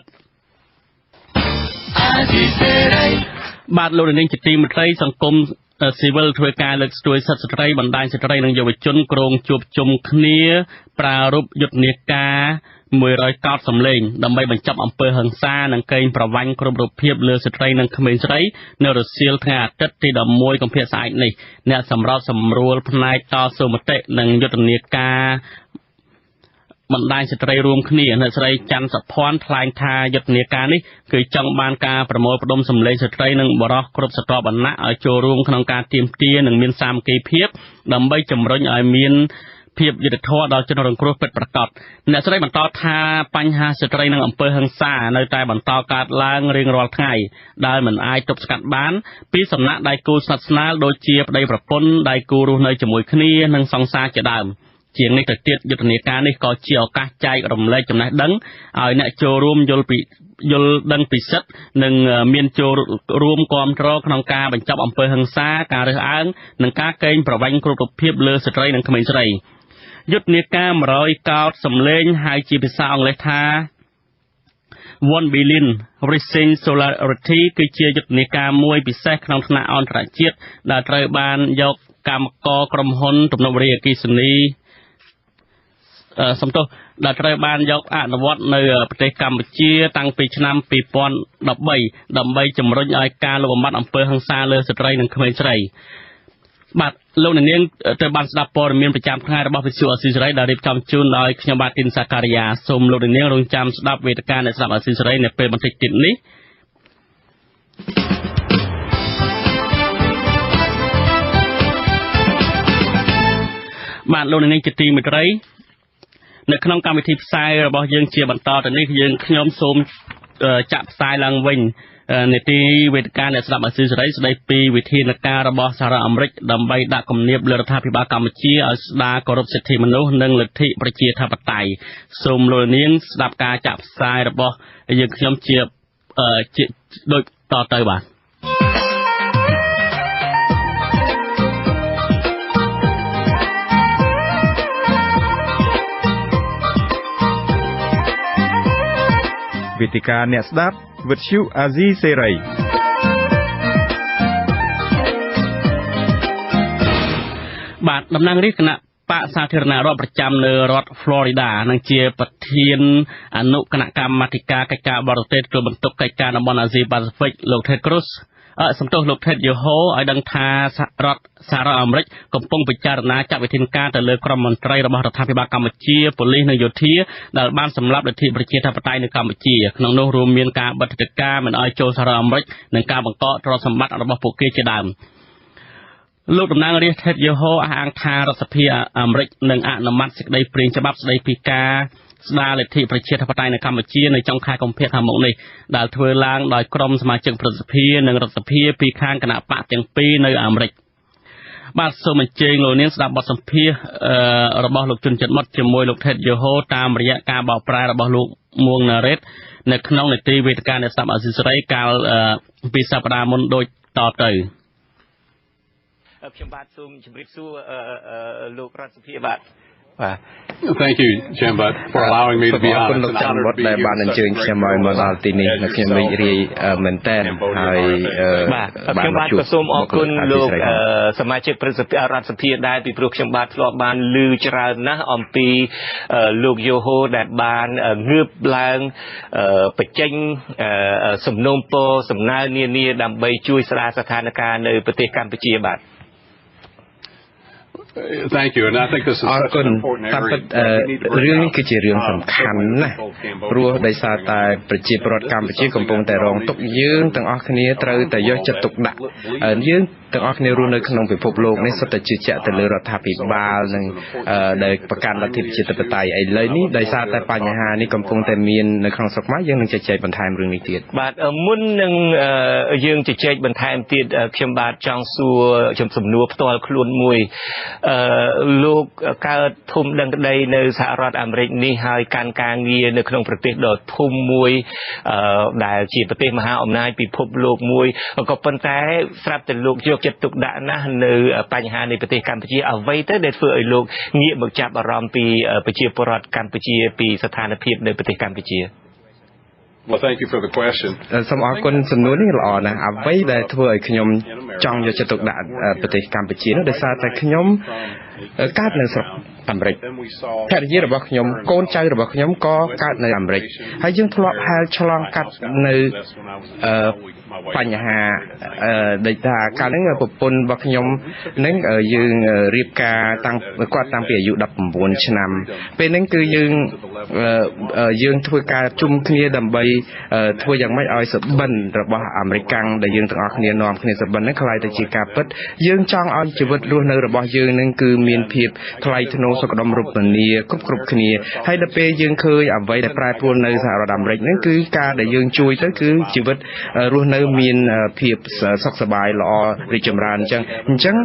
បាទលោកនាងជាទីមេត្រីសង្គមស៊ីវិលធ្វើការលើកស្ទួយសិទ្ធិស្ត្រីបណ្ដាញស្ត្រីនិងយុវជនក្រុងជួបជុំគ្នាប្រារព្ធយុទ្ធនាការ100កោតសម្លេងដើម្បីបញ្ចប់អំពើហិង្សានិងកេងប្រវ័ញ្ចគ្រប់រូបភាពលើស្ត្រីនិងក្មេងស្រីនៅរសៀលថ្ងៃអាទិត្យទី11កុម្ភៈស្អែកនេះអ្នកសម្របសម្រួលផ្នែកតស៊ូមតិនិងយុទ្ធនាការបណ្ដាញស្ត្រីរួមគ្នាអ្នកស្រីច័ន្ទសុភ័ណ្ឌថ្លែងថាយុទ្ធនាការនេះគឺចង់បានការប្រមូលផ្ដុំសម្លេងស្ត្រីនិងបរិសុទ្ធគ្រប់ស្រទាប់វណ្ណៈឲ្យចូលរួមក្នុងការទាមទារនិងមានសាមគ្គីភាពដើម្បីជំរុញឲ្យមានភាពយុត្តិធម៌ដល់ជនរងគ្រោះពិតប្រាកដអ្នកស្រីបន្តថាបញ្ហាស្ត្រីនិងអំពើហិង្សានៅតែបន្តកើតឡើងរៀងរាល់ថ្ងៃដែលមិនអាចទប់ស្កាត់បានពីសំណាក់ដៃគូស្និទ្ធស្នាលដូចជាប្តីប្រពន្ធដៃគូរស់នៅជាមួយគ្នានិងសង្សារជាដើមជាងនេះទៅទៀតយុទ្ធនាការនេះក៏ជាឱកាសចែករំលែកចំណេះដឹងឲ្យអ្នកចូលរួមយល់ដឹងពីសិទ្ធិនិងមានចូលរួមគាំទ្រក្នុងការបញ្ចប់អំពើហិង្សាការរើសអើងនិងការកេងប្រវ័ញ្ចគ្រប់រូបភាពលើស្ត្រីនិងក្មេងស្រីយុទ្ធនាការ100កោតសម្លេងហៅជាភាសាអង់គ្លេសថា1 billion rising solidarity គឺជាយុទ្ធនាការមួយពិសេសក្នុងថ្នាក់អន្តរជាតិដែលត្រូវបានយកកម្មករក្រុមហ៊ុនទំនប់វារីអគ្គិសនីដែលត្រូវបានយកអនុវត្តនៅប្រទេសកម្ពុជាតាំងពីឆ្នាំ2013ដើម្បីជំរុញឲ្យការលុបបំបាត់អំពើហិង្សាលើស្ត្រីនិងក្មេងស្រីបាទលោកនាងត្រូវបានស្ដាប់ព័ត៌មានប្រចាំថ្ងៃរបស់វិទ្យុអាស៊ីសេរីដែលរៀបចំជូនដោយខ្ញុំបាទទីនសាការីយ៉ាសូមលោកនាងរងចាំស្ដាប់វេទិកាអ្នកស្ដាប់អាស៊ីសេរីនៅពេលបន្តិចទៀតនេះបាទលោកនាងជាទីមេត្រីនៅក្នុងកម្មវិធីផ្សាយរបស់យើងជាបន្តទៅនេះខ្ញុំសូមចាក់ផ្សាយឡើងវិញនេតិវេទិកាអ្នកស្ដាប់អាស៊ីសេរីស្ដីពីវិធានការរបស់សហរដ្ឋអាមេរិកដើម្បីដាក់គំនាបលើរដ្ឋាភិបាលកម្ពុជាឲ្យស្ដារគោរពសិទ្ធិមនុស្សនិងលទ្ធិប្រជាធិបតេយ្យសូមលោកនាងស្ដាប់ការចាក់ផ្សាយរបស់យើងខ្ញុំជាដូចតទៅបាទវេទិកាអ្នកស្ដាប់វិទ្យុអាស៊ីសេរីបាទតំណាងរាជគណៈបកសាធារណរដ្ឋប្រចាំនៅរដ្ឋ Florida និងជាប្រធានអនុគណៈកម្មាធិការកិច្ចការបរទេសទទួលបន្ទុកកិច្ចការតំបន់អាស៊ីប៉ាស៊ីហ្វិកលោក Ted Cruz លោក Ted Yoho ឲ្យដឹងថាសហរដ្ឋអាមេរិកកំពុងពិចារណាចាត់វិធានការទៅលើក្រុមមន្ត្រីរបស់រដ្ឋាភិបាលកម្ពុជាប៉ូលីសនិងយោធាដែលបានសម្លាប់លទ្ធិប្រជាធិបតេយ្យនៅកម្ពុជាក្នុងនោះរួមមានការបិទកិច្ចការមិនឲ្យចូលសហរដ្ឋអាមេរិកនិងការបង្កកទ្រព្យសម្បត្តិរបស់ពួកគេជាដើមលោកតំណាងរាស្ត្រ Ted Yoho អះអាងថារដ្ឋសភាអាមេរិកនឹងអនុម័តសេចក្តីព្រាងច្បាប់ស្តីពីការស្ដារលទ្ធិប្រជាធិបតេយ្យនៅកម្ពុជានៅចុងខែកុម្ភៈខាងមុខនេះដែលធ្វើឡើងដោយក្រុមសមាជិកប្រសិទ្ធិនិងរដ្ឋសភាពីខាងគណៈបកទាំងពីរនៅអាមេរិក បាទសូមអញ្ជើញលោកនាងស្ដាប់បទសម្ភាសន៍របស់លោកជុនចិត្តមុតជាមួយលោកថេតយូហូតាមរយៈការបកប្រែរបស់លោកមួងណារ៉េតនៅក្នុងនីតិវេទិកានៃស្ដាប់អាស៊ីសេរីកាលពីសប្តាហ៍មុនដូចតទៅខ្ញុំបាទសូមជម្រាបសួរលោករដ្ឋសភាបាទThank you, Chambad, for allowing me to be on. It's an honor to be here. បាទអញ្ជើញខ្ញុំឲ្យមកដល់ទីនេះខ្ញុំរីករាយមែនតើហើយបាទខ្ញុំបាទក៏សូមអរគុណលោកសមាជិកព្រឹទ្ធសភារដ្ឋសភាដែរពីព្រោះខ្ញុំបាទធ្លាប់បានឮច្រើនណាស់អំពីលោកយូហូដែលបានងើបឡើងបញ្ចេញសំណូមពរសំណើនានាដើម្បីជួយស្ដារស្ថានភាពនៅប្រទេសកម្ពុជាបាទThank you, and I think this is such an important area. រឿងនេះគឺជារឿងសំខាន់ណាស់ព្រោះដោយសារតែប្រជាពលរដ្ឋកម្ពុជាកំពុងតែរងទុក្ខយើងទាំងអស់គ្នាត្រូវតែយកចិត្តទុកដាក់យើងទាំងអស់គ្នារស់នៅក្នុងពិភពលោកនេះសុទ្ធតែជឿជាក់ទៅលើរដ្ឋាភិបាលនិងដែលប្រកាន់លទ្ធិប្រជាធិបតេយ្យឥឡូវនេះដោយសារតែបញ្ហានេះកំពុងតែមាននៅក្នុងស្រុកខ្មែរយើងនឹងជជែកបន្ថែមរឿងនេះទៀតបាទមុននឹងយើងជជែកបន្ថែមទៀតខ្ញុំបាទចង់សួរសំណួរផ្ទាល់ខ្លួនមួយលោកកើតធំដឹងក្តីនៅសហរដ្ឋអាមេរិកនេះហើយកាន់ការងារនៅក្នុងប្រទេសដ៏ធំមួយដែលជាប្រទេសមហាអំណាចពិភពលោកមួយក៏ប៉ុន្តែស្រាប់តែលោកយកចិត្តទុកដាក់ណាស់នៅបញ្ហានៃប្រទេសកម្ពុជាអ្វីទៅដែលធ្វើឲ្យលោកងាកមកចាប់អារម្មណ៍ពីប្រជាពលរដ្ឋកម្ពុជាពីស្ថានភាពនៅប្រទេសកម្ពុជាWell, thank you for the question. សូមអរគុណសំណួរនេះល្អណាស់អ្វីដែលធ្វើឲ្យខ្ញុំចង់យកចិត្តទុកដាក់ប្រទេសកម្ពុជានោះដោយសារតែខ្ញុំកើតនៅស្រុកអាមេរិកភរិយារបស់ខ្ញុំកូនចៅរបស់ខ្ញុំក៏កើតនៅអាមេរិកហើយយើងធ្លាប់ហែលឆ្លងកាត់នៅបញ្ហាដូចថាកាលហ្នឹងប្រពន្ធរបស់ខ្ញុំនឹងយើងរៀបការគាត់តាំងពីអាយុ19ឆ្នាំពេលហ្នឹងគឺយើងធ្វើការជុំគ្នាដើម្បីធ្វើយ៉ាងម៉េចឲ្យសបិនរបស់អាមេរិកាំងដែលយើងទាំងអស់គ្នានាំគ្នាសបិនហ្នឹងខ្លាយទៅជាការពិតយើងចង់ឲ្យជីវិតរស់នៅរបស់យើងនឹងគឺមានភាពថ្លៃថ្នូរសុខដុមរមនាគ្រប់គ្នាហើយដល់ពេលយើងឃើញអ្វីដែលប្រែប្រួលនៅសហរដ្ឋអាមេរិកហ្នឹងគឺការដែលយើងជួយទៅគឺជីវិតរស់នៅមានភាពសុខសប្បាយល្អរីកចម្រើនអញ្ចឹង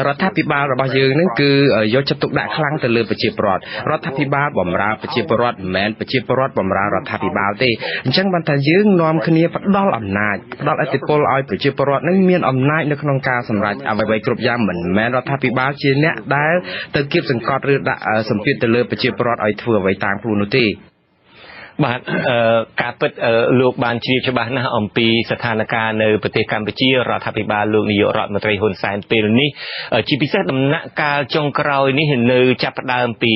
រដ្ឋាភិបាលរបស់យើងនឹងគឺយកចិត្តទុកដាក់ខ្លាំងទៅលើប្រជាពលរដ្ឋរដ្ឋាភិបាលបម្រើប្រជាពលរដ្ឋមិនមែនប្រជាពលរដ្ឋបម្រើរដ្ឋាភិបាលទេអញ្ចឹងបានថាយើងនាំគ្នាផ្ដល់អំណាចផ្ដល់ឥទ្ធិពលឲ្យប្រជាពលរដ្ឋនឹងមានអំណាចនៅក្នុងការសម្រេចអ្វីៗគ្រប់យ៉ាងមិនមែនរដ្ឋាភិបាលជាអ្នកដែលទៅគៀបសង្កត់ឬដាក់សម្ពាធទៅលើប្រជាពលរដ្ឋឲ្យធ្វើអ្វីតាមខ្លួននោះទេបាទការពិតលោកបានជ្រាបច្បាស់ណាស់អំពីស្ថានភាពនៅប្រទេសកម្ពុជារដ្ឋាភិបាលលោកនាយករដ្ឋមន្ត្រីហ៊ុនសែនពេលនេះជាពិសេសដំណាក់កាលចុងក្រោយនេះនៅចាប់ផ្ដើមពី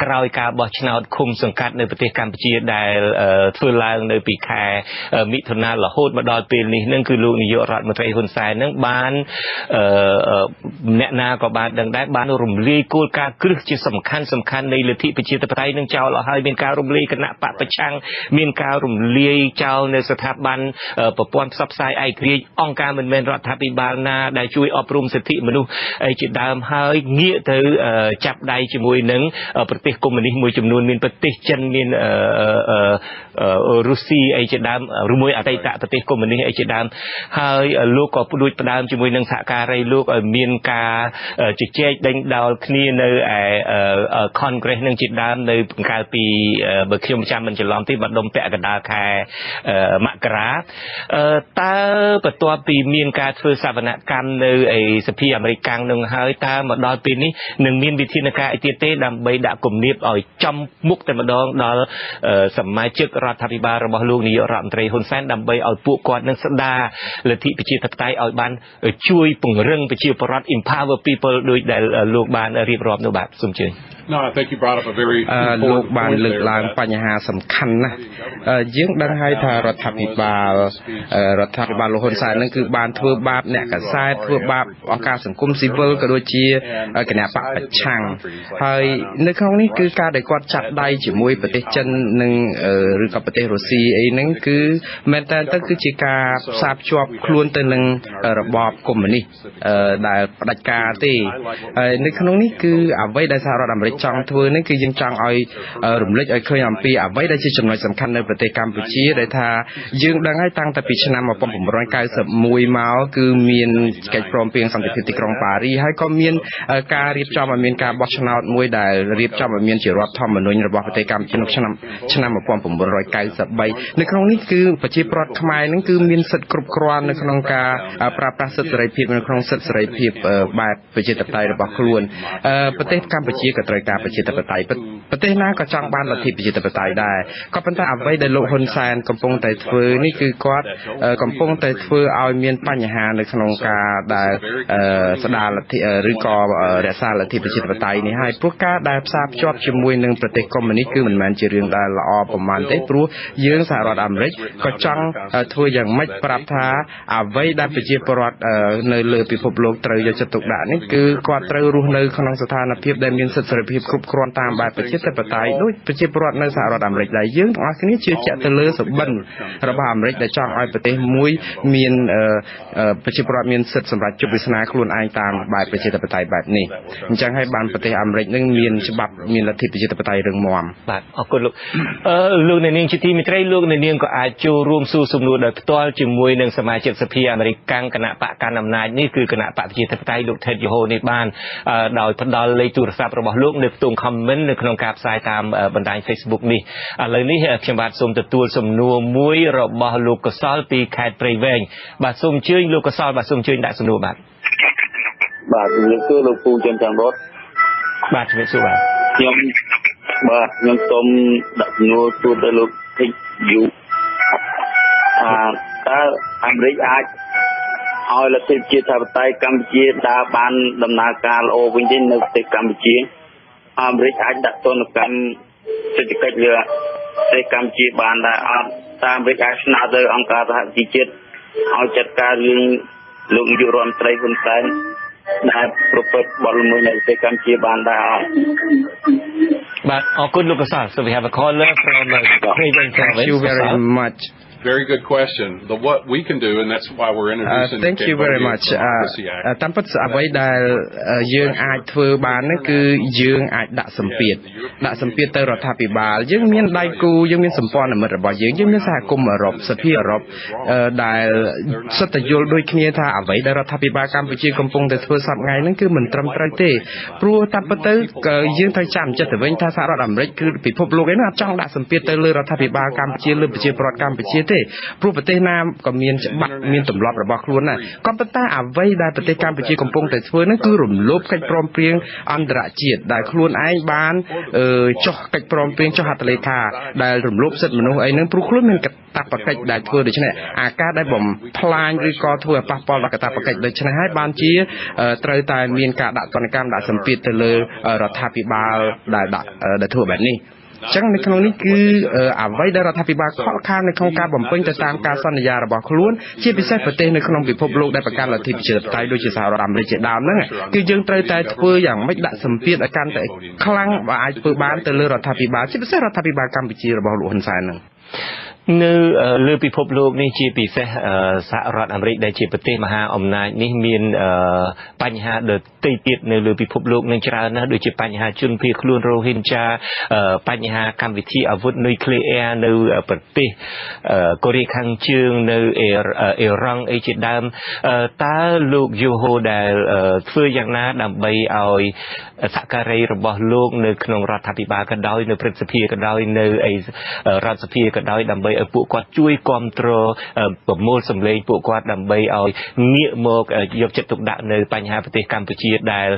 ក្រោយការបោះឆ្នោតឃុំសង្កាត់នៅប្រទេសកម្ពុជាដែលធ្វើឡើងនៅពីខែមិថុនារហូតមកដល់ពេលនេះនឹងគឺលោកនាយករដ្ឋមន្ត្រីហ៊ុនសែននឹងបានអ្នកណាក៏បានដឹងដែរបានរំលាយគោលការណ៍គ្រឹះជាសំខាន់នៃលទ្ធិប្រជាធិបតេយ្យនឹងចោលឲ្យមានការរំលាយគណៈបកប្រឆាំងមានការរំលាយចោលនៅស្ថាប័នប្រព័ន្ធផ្សព្វផ្សាយឯករាជ្យអង្គការមិនមែនរដ្ឋាភិបាលណាដែលជួយអប់រំសិទ្ធិមនុស្សជាដើមហើយងាកទៅចាប់ដៃជាមួយនឹងប្រទេសកុម្មុយនីសមួយចំនួនមានប្រទេសចិនមានរុស្ស៊ីអីជាដើមឬមួយអតីតប្រទេសកុម្មុយនីសអីជាដើមហើយលោកក៏ផ្ដួចផ្ដើមជាមួយនឹងសហការីលោកឲ្យមានការជជែកដេញដោលគ្នានៅឯ Congress នឹងជាដើមនៅកាលពីបើខ្ញុំចាំមិនច្រឡំទេបដុំពាក់កណ្ដាលខែមករាតើបន្ទាប់ពីមានការធ្វើសវនកម្មនៅឯសភាអាមេរិកកាំងនឹងហើយតើមកដល់ពេលនេះនឹងមានវិធានការអីទៀតទេដើម្បីដាក់គំនាបឲ្យចំមុខតែម្ដងដល់សមាជិករដ្ឋាភិបាលរបស់លោកនាយករដ្ឋមន្ត្រីហ៊ុនសែនដើម្បីឲ្យពួកគាត់នឹងស្ដារលទ្ធិប្រជាធិបតេយ្យឲ្យបានជួយពង្រឹងប្រជាពលរដ្ឋ empower people ដោយដែលលោកបានរៀបរាប់នោះបាទសូមជឿNo, I think you brought up a very លោកបានលើកឡើងបញ្ហាសំខាន់ណាស់យើងដឹងហើយថារដ្ឋាភិបាលលោកហ៊ុនសែននឹងគឺបានធ្វើបាបអ្នកកាសែតធ្វើបាបអង្គការសង្គមស៊ីវិលក៏ដូចជាគណៈបកប្រឆាំងហើយនៅក្នុងនេះគឺការដែលគាត់ចាត់ដៃជាមួយប្រទេសចិននិងឬក៏ប្រទេសរុស្ស៊ីអីហ្នឹងគឺមែនតើទៅគឺជាការផ្សារភ្ជាប់ខ្លួនទៅនឹងរបបកុម្មុយនីសដែលផ្ដាច់ការទេហើយនៅក្នុងនេះគឺអ្វីដែលសហរដ្ឋអាមេរិក ចង់ធ្វើនេះគឺយើងចង់ឲ្យរំលេចឲ្យឃើញអំពីអ្វីដែលជាចំណុចសំខាន់នៅប្រទេសកម្ពុជាដែលថាយើងដឹងហើយតាំងតែពីឆ្នាំ1991មកគឺមានកិច្ចព្រមព្រៀងសន្តិភាពទីក្រុងប៉ារីសហើយក៏មានការរៀបចំឲ្យមានការបោះឆ្នោតមួយដែលរៀបចំឲ្យមានជារដ្ឋធម្មនុញ្ញរបស់ប្រទេសកម្ពុជានៅឆ្នាំ1993នៅក្នុងនេះគឺប្រជាពលរដ្ឋខ្មែរនឹងគឺមានសិទ្ធិគ្រប់គ្រាន់នៅក្នុងការប្រើប្រាស់សិទ្ធិសេរីភាពនៅក្នុងសិទ្ធិសេរីភាពបែបប្រជាធិបតេយ្យរបស់ខ្លួនប្រទេសកម្ពុជាក៏ត្រូវការប្រជាធិបតេយ្យប្រទេសណាក៏ចង់បានលទ្ធិប្រជាធិបតេយ្យដែរក៏ប៉ុន្តែអ្វីដែលលោកហ៊ុនសែនកំពុងតែធ្វើនេះគឺគាត់កំពុងតែធ្វើឲ្យមានបញ្ហានៅក្នុងការដែលស្ដារលទ្ធិឬក៏រក្សាលទ្ធិប្រជាធិបតេយ្យនេះហើយព្រោះការដែលផ្សារភ្ជាប់ជាមួយនឹងប្រទេសកុម្មុយនីសគឺមិនមែនជារឿងដែលល្អប្រហែលទេព្រោះយើងសហរដ្ឋអាមេរិកក៏ចង់ធ្វើយ៉ាងម៉េចប្រាប់ថាអ្វីដែលប្រជាពលរដ្ឋនៅលើពិភពលោកត្រូវយកចិត្តទុកដាក់នេះគឺគាត់ត្រូវរស់នៅក្នុងស្ថានភាពដែលមានសិទ្ធិសេរីភាពគ្រប់គ្រាន់តាមបែបប្រជាធិបតេយ្យដូចប្រជាពលរដ្ឋនៅសហរដ្ឋអាមេរិកដែរយើងទាំងអស់គ្នាជឿជាក់ទៅលើសុបិនរបស់អាមេរិកដែលចង់ឲ្យប្រទេសមួយមានប្រជាពលរដ្ឋមានសិទ្ធិសម្រាប់ជប់វាសនាខ្លួនឯងតាមបែបប្រជាធិបតេយ្យបែបនេះអញ្ចឹងហើយបានប្រទេសអាមេរិកនឹងមានច្បាប់មានលទ្ធិប្រជាធិបតេយ្យរឹងមាំបាទអរគុណលោកលោកអ្នកនាងជាទីមេត្រីលោកអ្នកនាងក៏អាចចូលរួមសួរសំណួរដោយផ្ទាល់ជាមួយនឹងសមាជិកសភាអាមេរិកកាំងគណៈបកកណ្ដាលអំណាចនេះគឺគណៈបកប្រជាធិបតេយ្យលោកថេតយូហូនេះបានដោយផ្ដល់លេខទូរស័ព្ទរបស់លោកនៅក្នុង comment នៅក្នុងការផ្សាយតាមបណ្ដាញ Facebook នេះឥឡូវនេះខ្ញុំបាទសូមទទួលសំណួរមួយរបស់លោកកសលពីខេត្តព្រៃវែងបាទសូមអញ្ជើញលោកកសលបាទសូមអញ្ជើញដាក់សំណួរបាទជំរាបសួរលោកពូចិនចាំរត់បាទជំរាបសួរបាទខ្ញុំសូមដាក់សំណួរសួរទៅលោកថេតយូតើអាមេរិកអាចឲ្យលទ្ធិប្រជាធិបតេយ្យកម្ពុជាដើរបានដំណើរការល្អវិញទេនៅប្រទេសកម្ពុជាអាមេរិកអាចដាក់ទណ្ឌកម្មសេដ្ឋកិច្ចលើប្រទេសកម្ពុជាបានដែរអត់តើអាមេរិកអាចស្នើទៅអង្គការសហជីវជាតិឲ្យចាត់ការរឿងលោកនាយករដ្ឋមន្ត្រីហ៊ុនសែនដែលប្រព្រឹត្តបទល្មើសនៅប្រទេសកម្ពុជាបានដែរអត់បាទអរគុណលោកកសល So we have a caller from Craven Province. Thank you very much. Very good question. What we can do, and that's why we're introducing Thank you very much. តាមពិតអ្វីដែលយើងអាចធ្វើបាននោះគឺយើងអាចដាក់សម្ពាធទៅរដ្ឋាភិបាលយើងមានដៃគូយើងមានសម្ព័ន្ធមិត្តរបស់យើងមានសហគមន៍អឺរ៉ុបសភាអឺរ៉ុបដែលសិទ្ធិយល់ដូចគ្នាថាអ្វីដែលរដ្ឋាភិបាលកម្ពុជាកំពុងតែធ្វើសប្តាហ៍ថ្ងៃហ្នឹងគឺមិនត្រឹមត្រូវទេព្រោះតាមពិតទៅយើងត្រូវចាំចិត្តទៅវិញថាសហរដ្ឋអាមេរិកគឺពិភពលោកឯនោះអត់ចង់ដាក់សម្ពាធទៅលើរដ្ឋាភិបាលកម្ពុជាលើប្រជាពលរដ្ឋកម្ពុជាទេព្រោះប្រទេសណាក៏មានច្បាប់មានទម្លាប់របស់ខ្លួនដែរក៏ប៉ុន្តែអ្វីដែលប្រទេសកម្ពុជាកំពុងតែធ្វើហ្នឹងគឺរំលោភកិច្ចព្រមព្រៀងអន្តរជាតិដែលខ្លួនឯងបានចុះកិច្ចព្រមព្រៀងចុះហត្ថលេខាដែលរំលោភសិទ្ធិមនុស្សអីហ្នឹងព្រោះខ្លួនមានកាតព្វកិច្ចដែលធ្វើដូច្នេះអាការដែលបំផ្លាញឬក៏ធ្វើឲ្យប៉ះពាល់ដល់កាតព្វកិច្ចដូច្នេះហើយបានជាត្រូវតែមានការដាក់ទណ្ឌកម្មដាក់សម្ពាធទៅលើរដ្ឋាភិបាលដែលធ្វើបែបនេះចឹងនៅក្នុងនេះគឺអ្វីដែលរដ្ឋាភិបាលខកខាននៅក្នុងការបំពេញទៅតាមការសន្យារបស់ខ្លួនជាពិសេសប្រទេសនៅក្នុងពិភពលោកដែលប្រកាន់លទ្ធិប្រជាធិបតេយ្យដូចជាសហរដ្ឋអាមេរិកជាដើមហ្នឹងគឺយើងត្រូវតែធ្វើយ៉ាងម៉េចដាក់សម្ពាធឲ្យកាន់តែខ្លាំងបើអាចធ្វើបានទៅលើរដ្ឋាភិបាលជាពិសេសរដ្ឋាភិបាលកម្ពុជារបស់លោកហ៊ុនសែនហ្នឹងនៅលើពិភពលោកនេះជាពិសេសសហរដ្ឋអាមេរិកដែលជាប្រទេសមហាអំណាចនេះមានបញ្ហាដទៃទៀតនៅលើពិភពលោកនឹងច្រើនណាស់ដូចជាបញ្ហាជនភៀសខ្លួនរ៉ូហិនជាបញ្ហាកម្មវិធីអាវុធនុយក្លេអ៊ែរនៅប្រទេសកូរ៉េខាងជើងនៅអ៊ីរ៉ង់អីជាដើមតើលោកយូហូដែលធ្វើយ៉ាងណាដើម្បីឲ្យសហការីរបស់លោកនៅក្នុងរដ្ឋាភិបាលក៏ដោយនៅព្រឹទ្ធសភាក៏ដោយនៅរដ្ឋសភាក៏ដោយដើម្បីឲ្យពួកគាត់ជួយគ្រប់គ្រងប្រមូលសម្លេងពួកគាត់ដើម្បីឲ្យងាកមកយកចិត្តទុកដាក់នៅបញ្ហាប្រទេសកម្ពុជាដែល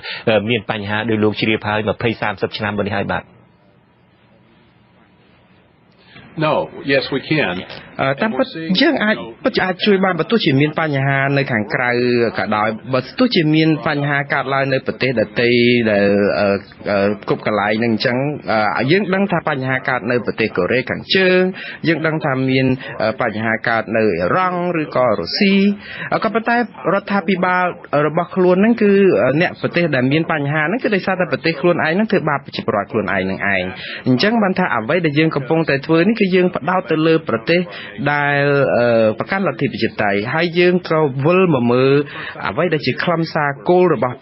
មានបញ្ហាដោយលោកជ្រាបហើយ20-30 ឆ្នាំមុននេះហើយបាទNo, yes we can. តាមពិតយើងអាចជួយបានបើទោះជាមានបញ្ហានៅខាងក្រៅក៏ដោយបើទោះជាមានបញ្ហាកើតឡើងនៅប្រទេសដទៃដែលគ្រប់កន្លែងហ្នឹងអញ្ចឹងយើងដឹងថាបញ្ហាកើតនៅប្រទេសកូរ៉េខាងជើងយើងដឹងថាមានបញ្ហាកើតនៅអ៊ីរ៉ង់ឬក៏រុស្ស៊ីក៏ប៉ុន្តែរដ្ឋាភិបាលរបស់ខ្លួនហ្នឹងគឺអ្នកប្រទេសដែលមានបញ្ហាហ្នឹងគឺដោយសារតែប្រទេសខ្លួនឯងហ្នឹងធ្វើបាបប្រជាពលរដ្ឋខ្លួនឯងនឹងឯងអញ្ចឹងបានថាអ្វីដែលយើងកំពុងតែធ្វើនេះគឺយើងផ្ដោតទៅលើប្រទេសដែលប្រកាន់លទ្ធិប្រជាធិបតេយ្យហើយយើងក៏វិលមកមើលអ្វីដែលជាខ្លឹមសារគោលរបស់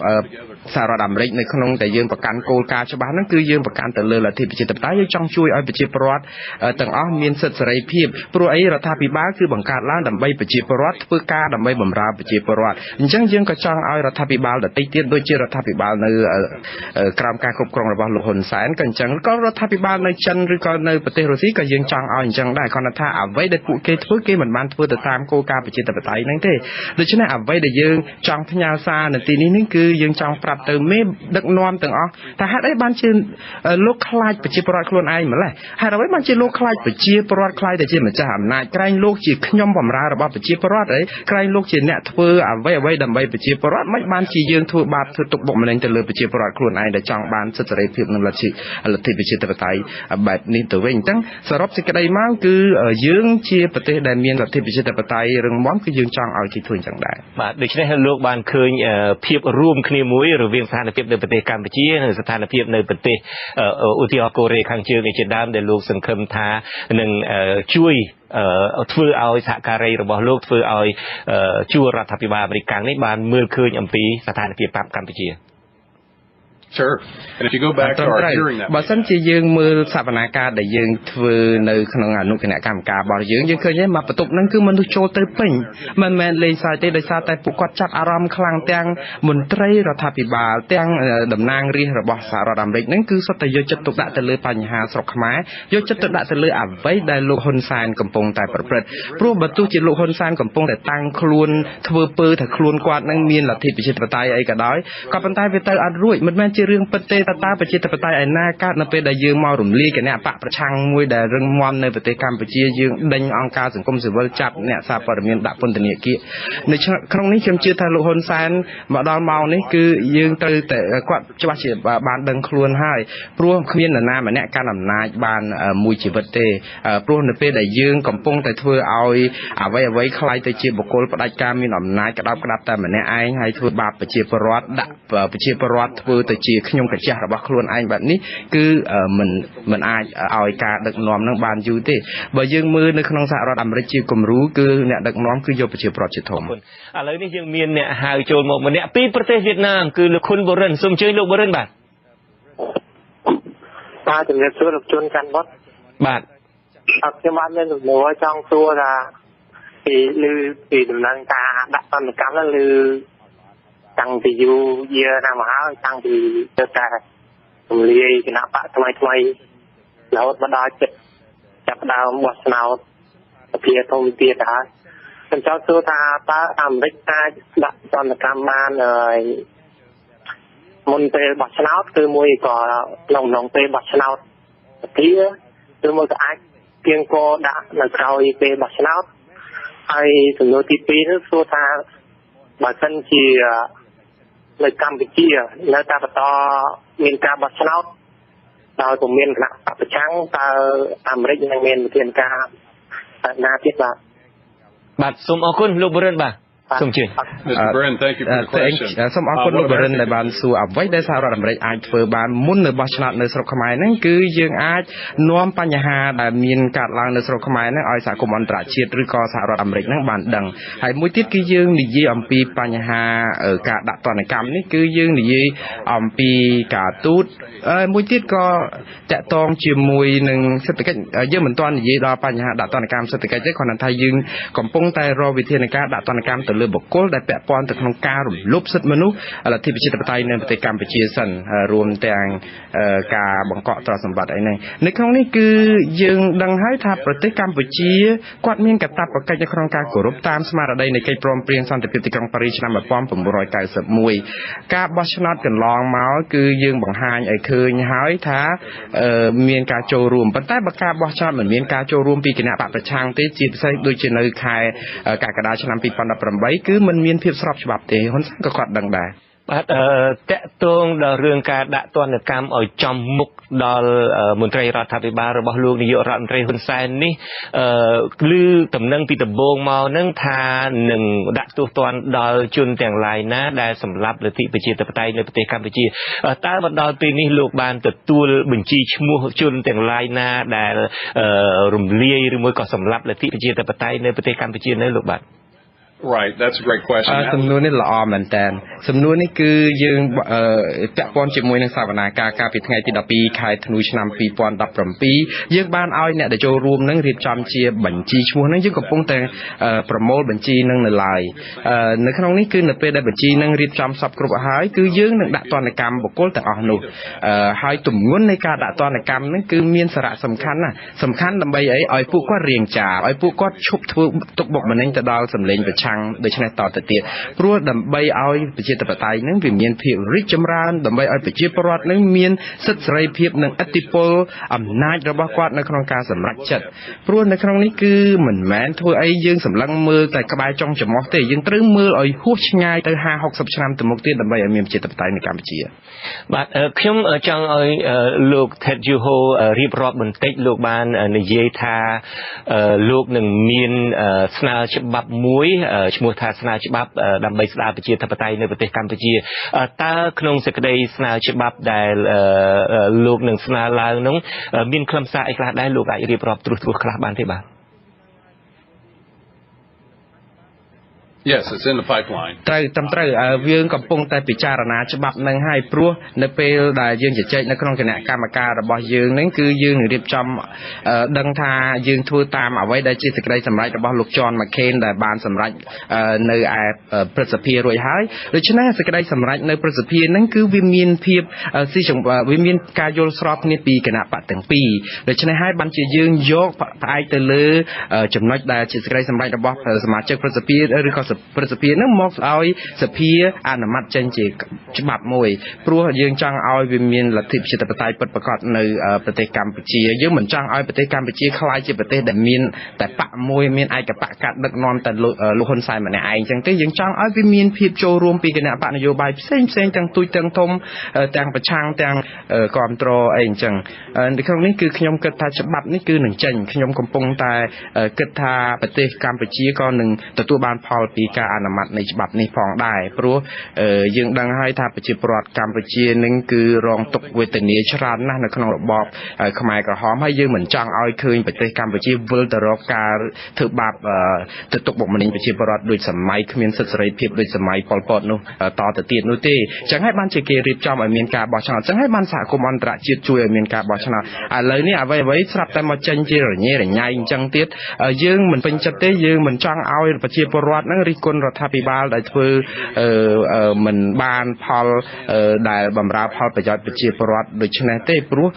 សហរដ្ឋអាមេរិកនៅក្នុងតែយើងប្រកាន់គោលការណ៍ច្បាស់ហ្នឹងគឺយើងប្រកាន់ទៅលើលទ្ធិប្រជាធិបតេយ្យយើងចង់ជួយឲ្យប្រជាពលរដ្ឋទាំងអស់មានសិទ្ធិសេរីភាពព្រោះអីរដ្ឋាភិបាលគឺបង្កើតឡើងដើម្បីប្រជាពលរដ្ឋធ្វើការដើម្បីបម្រើប្រជាពលរដ្ឋអញ្ចឹងយើងក៏ចង់ឲ្យរដ្ឋាភិបាលដទៃទៀតដូចជារដ្ឋាភិបាលនៅក្រោមការគ្រប់គ្រងរបស់លោកហ៊ុនសែនក៏អញ្ចឹងក៏រដ្ឋាភិបាលនៅចិនឬក៏នៅប្រទេសរុស្ស៊ីក៏យើងចង់ឲ្យអញ្ចឹងដែរគ្រាន់តែថាអ្វីដែលពួកគេធ្វើគេមិនបានធ្វើទៅតាមគោលការណ៍ប្រជាធិបតេយ្យហ្នឹងទេដូច្នេះអ្វីដែលយើងចង់ផ្ញើសារនៅទីនេះគឺយើងចង់ប្រាប់ទៅមេដឹកនាំទាំងអស់ថាហេតុអីបានជាលោកខ្លាចប្រជាពលរដ្ឋខ្លួនឯងម្ល៉េះហេតុអ្វីបានជាលោកខ្លាចប្រជាពលរដ្ឋខ្លាចតែជាម្ចាស់អំណាចក្រែងលោកជាខ្ញុំបម្រើរបស់ប្រជាពលរដ្ឋអីក្រែងលោកជាអ្នកធ្វើអ្វីដើម្បីប្រជាពលរដ្ឋមិនបានជាយើងធ្វើបាបធ្វើទុកបុកម្នេញទៅលើប្រជាពលរដ្ឋខ្លួនឯងដែលចង់បានសិទ្ធិសេរីភាពនិងលទ្ធិប្រជាធិបតេយ្យបែបនេះទៅវិញអញ្ចឹងសរុបសេចក្តីមកគឺយើងជាប្រទេសដែលមានលទ្ធិប្រជាធិបតេយ្យរឹងមាំគឺយើងចង់ឲ្យគេធ្វើអញ្ចឹងដែរបាទដូច្នេះលោកបានឃើញភាពរួមគ្នាមួយរវាងស្ថានភាពនៅប្រទេសកម្ពុជានិងស្ថានភាពនៅប្រទេសឧទាហរណ៍កូរ៉េខាងជើងជាដើមដែលលោកសង្ឃឹមថានឹងជួយធ្វើឲ្យសហការីរបស់លោកធ្វើឲ្យជួររដ្ឋាភិបាលអាមេរិកនេះបានមើលឃើញអំពីស្ថានភាពកម្ពុជាSure. And if you go back to our hearing that បើសិនជាយើងមើលសវនាការដែលយើងធ្វើនៅក្នុងអនុគណៈកម្មការរបស់យើងឃើញទេមកបន្ទប់ហ្នឹងគឺមនុស្សចូលទៅពេញមិនមែនលេងសើចទេដោយសារតែពួកគាត់ចាប់អារម្មណ៍ខ្លាំងទាំងមន្ត្រីរដ្ឋាភិបាលទាំងតំណាងរាស្ត្ររបស់សហរដ្ឋអាមេរិកហ្នឹងគឺសុទ្ធតែយកចិត្តទុកដាក់ទៅលើបញ្ហាស្រុកខ្មែរយកចិត្តទុកដាក់ទៅលើអ្វីដែលលោកហ៊ុនសែនកំពុងតែប្រព្រឹត្តព្រោះបើទោះជាលោកហ៊ុនសែនកំពុងតែតាំងខ្លួនធ្វើពើថាខ្លួនគាត់នឹងមានលទ្ធិប្រជាធិបតេយ្យអីក៏ដោយក៏ប៉ុន្តែវាទៅអត់រួចមិនមែនជារឿងពិតទេតើប្រជាធិបតេយ្យឯណាកើតនៅពេលដែលយើងមករំលាយគណៈបកប្រឆាំងមួយដែលរឹងមាំនៅប្រទេសកម្ពុជាយើងដេញអង្គការសង្គមស៊ីវិលចាប់អ្នកសារព័ត៌មានដាក់ពន្ធនាគារនៅក្នុងនេះខ្ញុំជឿថាលោកហ៊ុនសែនមកដល់ម៉ោងនេះគឺយើងត្រូវតែគាត់ច្បាស់ជាបានដឹងខ្លួនហើយព្រោះគ្មាននរណាម្នាក់កាន់អំណាចបានមួយជីវិតទេព្រោះនៅពេលដែលយើងកំពុងតែធ្វើឲ្យអ្វីៗคล้ายទៅជាបុគ្គលផ្ដាច់ការមានអំណាចក្តាប់ក្តាប់តែម្នាក់ឯងហើយធ្វើបាបប្រជាពលរដ្ឋដាក់ប្រជាពលរដ្ឋធ្វើទៅជាខ្ញុំកាជះរបស់ខ្លួនឯងបែបនេះគឺមិនអាចឲ្យការដឹកនាំនឹងបានយូរទេបើយើងមើលនៅក្នុងសហរដ្ឋអាមេរិកជាគំរូគឺអ្នកដឹកនាំគឺយកប្រជាពលរដ្ឋជាធំឥឡូវនេះយើងមានអ្នកហៅចូលមកម្នាក់ពីប្រទេសវៀតណាមគឺលោកខុនបូរិនសូមអញ្ជើញលោកបូរិនបាទជំរាបសួរលោកជុនកាន់វត្តបាទខ្ញុំបានមានសំណួរចង់សួរថាពីដំណើរការដាក់សន្និកម្មហ្នឹងឬតាំងពីយូរយារណាស់មកហើយតាំងពីទៅតែរំលាយគណៈបកថ្មីរហូតមកដល់ចិត្តចាប់ដើមបោះឆ្នោតសភាធំទៀតហើយខ្ញុំចង់សួរថាតើអាមេរិកអាចដាក់សន្និកម្មបានមុនពេលបោះឆ្នោតគឺមួយក៏ក្នុងពេលបោះឆ្នោតសភាឬមួយក៏អាចគៀងគរដាក់នៅក្រោយពេលបោះឆ្នោតហើយសំណួរទី2នោះសួរថាបើសិនជានៅកម្ពុជានៅតែបន្តមានការបោះឆ្នោតដោយពុំមានគណៈបកប្រឆាំងតើអាមេរិកនឹងមានវិធានការណាទៀតបាទសូមអរគុណលោកបរិនបាទសូមជឿ Mr. Brin, thank you for the question. សូមអរគុណលោកបរិនដែលបានសួរអ្វីដែលសហរដ្ឋអាមេរិកអាចធ្វើបានមុននៅបោះឆ្នោតនៅស្រុកខ្មែរហ្នឹងគឺយើងអាចនាំបញ្ហាដែលមានកើតឡើងនៅស្រុកខ្មែរហ្នឹងឲ្យសហគមន៍អន្តរជាតិឬក៏សហរដ្ឋអាមេរិកហ្នឹងបានដឹងហើយមួយទៀតគឺយើងនិយាយអំពីបញ្ហាការដាក់ទណ្ឌកម្មនេះគឺយើងនិយាយអំពីការទូតមួយទៀតក៏តាក់ទងជាមួយនឹងសេដ្ឋកិច្ចយើងមិនទាន់និយាយដល់បញ្ហាដាក់ទណ្ឌកម្មសេដ្ឋកិច្ចទេគ្រាន់តែថាយើងកំពុងតែរកវិធានការដាក់ទណ្ឌកម្មទៅលើបុគ្គលដែលពាក់ព័ន្ធទៅក្នុងការរំលោភសិទ្ធិមនុស្សលទ្ធិប្រជាធិបតេយ្យនៅប្រទេសកម្ពុជាសិនរួមទាំងការបង្កក់ទ្រព្យសម្បត្តិអីហ្នឹងនៅក្នុងនេះគឺយើងដឹងហើយថាប្រទេសកម្ពុជាគាត់មានកាតព្វកិច្ចនៅក្នុងការគោរពតាមស្មារតីនៃកិច្ចព្រមព្រៀងសន្តិភាពទីក្រុងប៉ារីសឆ្នាំ1991ការបោះឆ្នោតកន្លងមកគឺយើងបង្ហាញឲ្យឃើញហើយថាមានការចូលរួមប៉ុន្តែបើការបោះឆ្នោតមិនមានការចូលរួមពីគណៈបកប្រឆាំងទេជាពិសេសដូចជានៅខែកក្កដាឆ្នាំ2018គឺមិនមានភាពស្របច្បាប់ទេហ៊ុនសែនក៏គាត់ដឹងដែរបាទតកតងដល់រឿងការដាក់ទណ្ឌកម្មឲ្យចំមុខដល់មន្ត្រីរដ្ឋាភិបាលរបស់លោកនាយករដ្ឋមន្ត្រីហ៊ុនសែននេះឮតំណែងពីដំបូងមកនឹងថានឹងដាក់ទោសទណ្ឌដល់ជនទាំងឡាយណាដែលសម្លាប់លទ្ធិប្រជាធិបតេយ្យនៅប្រទេសកម្ពុជាតើមកដល់ពេលនេះលោកបានទទួលបញ្ជីឈ្មោះជនទាំងឡាយណាដែលរំលាយឬមួយក៏សម្លាប់លទ្ធិប្រជាធិបតេយ្យនៅប្រទេសកម្ពុជានៅលោកបាទ Right, that's a great question. សំណួរនេះល្អមែនតើសំណួរនេះគឺយើងពាក់ព័ន្ធជាមួយនឹងសវនាការកាលពីថ្ងៃទី12ខែធ្នូឆ្នាំ2017យើងបានឲ្យអ្នកដែលចូលរួមនឹងរៀបចំជាបញ្ជីឈ្មោះនឹងយើងកំពុងតែប្រមូលបញ្ជីនឹងនៅឡើយនៅក្នុងនេះគឺនៅពេលដែលបញ្ជីនឹងរៀបចំសពគ្រប់ហើយគឺយើងនឹងដាក់ទណ្ឌកម្មបុគ្គលទាំងអស់នោះហើយទម្ងន់នៃការដាក់ទណ្ឌកម្មនឹងគឺមានសារៈសំខាន់ណាស់សំខាន់ដើម្បីឲ្យពួកគាត់រៀងចាឲ្យពួកគាត់ឈប់ធ្វើទុកបុកម្នេញទៅដល់សម្លេងប្រឆាំងដូច្នេះតទៅទៀតព្រោះដើម្បីឲ្យប្រជាធិបតេយ្យនឹងវាមានភាពរីកចម្រើនដើម្បីឲ្យប្រជាពលរដ្ឋនឹងមានសិទ្ធិសេរីភាពនិងឥទ្ធិពលអំណាចរបស់គាត់នៅក្នុងការសម្រេចចិត្តព្រោះនៅក្នុងនេះគឺមិនមែនធ្វើអីយើងសម្លឹងមើលតែក្បែរចុងច្រមុះទេយើងត្រូវមើលឲ្យហួសឆ្ងាយទៅ50-60ឆ្នាំទៅមុខទៀតដើម្បីឲ្យមានប្រជាធិបតេយ្យនៅកម្ពុជាបាទខ្ញុំចង់ឲ្យលោក Ted Juho រៀបរាប់បន្តិចលោកបាននិយាយថាលោកនឹងមានស្នើច្បាប់មួយឈ្មោះថាស្នើច្បាប់ដើម្បីស្ដារប្រជាធិបតេយ្យនៅប្រទេសកម្ពុជាតើក្នុងសេចក្តីស្នើច្បាប់ដែលលោកនឹងស្នើឡើងនោះមានខ្លឹមសារអីខ្លះដែរលោកអាចរៀបរាប់ត្រួសត្រាសខ្លះបានទេបាទYes, it's in the pipeline. ត្រូវយើងកំពុងតែពិចារណាច្បាប់នឹងហើយព្រោះនៅពេលដែលយើងជជែកនៅក្នុងគណៈកម្មការរបស់យើងនឹងគឺយើងនឹងរៀបចំដឹងថាយើងធ្វើតាមអ្វីដែលជាសេចក្តីសម្រេចរបស់លោក John McCain ដែលបានសម្រេចនៅឯព្រឹទ្ធសភារួចហើយដូច្នេះសេចក្តីសម្រេចនៅព្រឹទ្ធសភានឹងគឺវាមានភាពវាមានការយល់ស្របគ្នាពីគណៈបកទាំងពីរដូច្នេះហើយបានជាយើងយកផ្អែកទៅលើចំណុចដែលជាសេចក្តីសម្រេចរបស់សមាជិកព្រឹទ្ធសភាឬក៏ព្រឹទ្ធសភានឹងមកឲ្យសភាអនុម័តចេញជាច្បាប់មួយព្រោះយើងចង់ឲ្យវាមានលទ្ធិប្រជាធិបតេយ្យពិតប្រាកដនៅប្រទេសកម្ពុជាយើងមិនចង់ឲ្យប្រទេសកម្ពុជាក្លាយជាប្រទេសដែលមានតែបកមួយមានឯកបកកាត់ដឹកនាំតែលោកហ៊ុនសែនម្នាក់ឯងចឹងទេយើងចង់ឲ្យវាមានភាពចូលរួមពីគណៈបកនយោបាយផ្សេងទាំងទូចទាំងធំទាំងប្រឆាំងទាំងគ្រប់គ្រងអីអញ្ចឹងនៅក្នុងនេះគឺខ្ញុំគិតថាច្បាប់នេះគឺនឹងចេញខ្ញុំកំពុងតែគិតថាប្រទេសកម្ពុជាក៏នឹងទទួលបានផលពីការអនុម័តនៃច្បាប់នេះផងដែរព្រោះយើងដឹងហើយថាប្រជាពលរដ្ឋកម្ពុជានឹងគឺរងទុក្ខវេទនាច្រើនណាស់នៅក្នុងរបបខ្មែរក្រហមហើយយើងមិនចង់ឲ្យឃើញប្រទេសកម្ពុជាវិលទៅរកការធ្វើបាបទៅទុកបុកម្នេញប្រជាពលរដ្ឋដូចសម័យគ្មានសិទ្ធិសេរីភាពដូចសម័យប៉ុលពតនោះតទៅទៀតនោះទេអញ្ចឹងហើយបានជាគេរៀបចំឲ្យមានការបោះឆ្នោតអញ្ចឹងហើយបានសហគមន៍អន្តរជាតិជួយឲ្យមានការបោះឆ្នោតឥឡូវនេះអ្វីស្រាប់តែមកចេញជារញ៉េរញ៉ៃអញ្ចឹងទៀតយើងមិនពេញចិត្តទេយើងមិនចង់ឲ្យប្រជាពលរដ្ឋនឹងរិះគន់រដ្ឋាភិបាលដែលធ្វើមិនបានផលដែលបម្រើផលប្រយោជន៍ប្រជាពលរដ្ឋដូច្នេះទេព្រោះ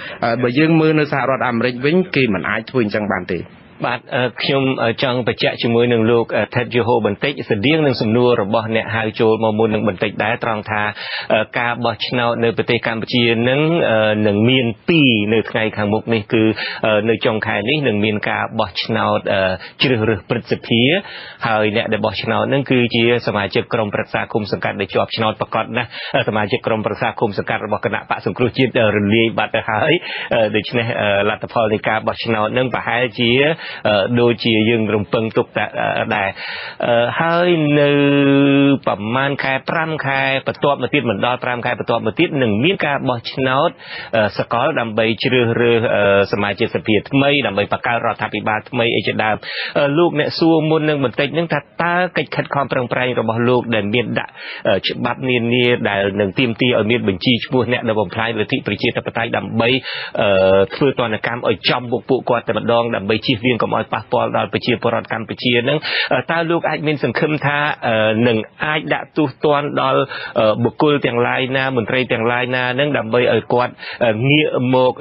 បើយើងមើលនៅសហរដ្ឋអាមេរិកវិញគេមិនអាចធ្វើអញ្ចឹងបានទេបាទខ្ញុំចង់បញ្ជាក់ជាមួយនឹងលោក Ted Juho បន្តិចស្តៀងនឹងសំណួររបស់អ្នកហៅចូលមកមុននឹងបន្តិចដែរត្រង់ថាការបោះឆ្នោតនៅប្រទេសកម្ពុជានឹងមាន2នៅថ្ងៃខាងមុខនេះគឺនៅចុងខែនេះនឹងមានការបោះឆ្នោតជ្រើសរើសព្រឹទ្ធសភាហើយអ្នកដែលបោះឆ្នោតនឹងគឺជាសមាជិកក្រុមប្រឹក្សាគុំសង្កាត់ដែលជាប់ឆ្នោតប្រកាសណាស់សមាជិកក្រុមប្រឹក្សាគុំសង្កាត់របស់គណៈបកសង្គ្រោះជាតិរលាយបាត់ទៅហើយដូច្នេះលទ្ធផលនៃការបោះឆ្នោតនឹងប្រហែលជាដូចជាយើងរំពឹងទុកដែរហើយនៅប្រហែលខែ5ខែបន្ទាប់មកទៀតមិនដល់5ខែបន្ទាប់មកទៀតនឹងមានការបោះឆ្នោតសកលដើម្បីជ្រើសរើសសមាជិកសភាថ្មីដើម្បីបង្កើតរដ្ឋាភិបាលថ្មីអីជាដើមលោកអ្នកសួរមុននឹងបន្តិចហ្នឹងថាតើកិច្ចខិតខំប្រឹងប្រែងរបស់លោកដែលមានដាក់ច្បាប់នានាដែលនឹងទាមទារឲ្យមានបញ្ជីឈ្មោះអ្នកដែលបំផ្លាញលទ្ធិប្រជាធិបតេយ្យដើម្បីធ្វើទណ្ឌកម្មឲ្យចំពួកគាត់តែម្ដងដើម្បីជៀសវាងកុំឲ្យប៉ះពាល់ដល់ប្រជាពលរដ្ឋកម្ពុជានឹងតើលោកអាចមានសង្ឃឹមថានឹងអាចដាក់ទោសទណ្ឌដល់បុគ្គលទាំងឡាយណាមន្ត្រីទាំងឡាយណានឹងដើម្បីឲ្យគាត់ងាកមក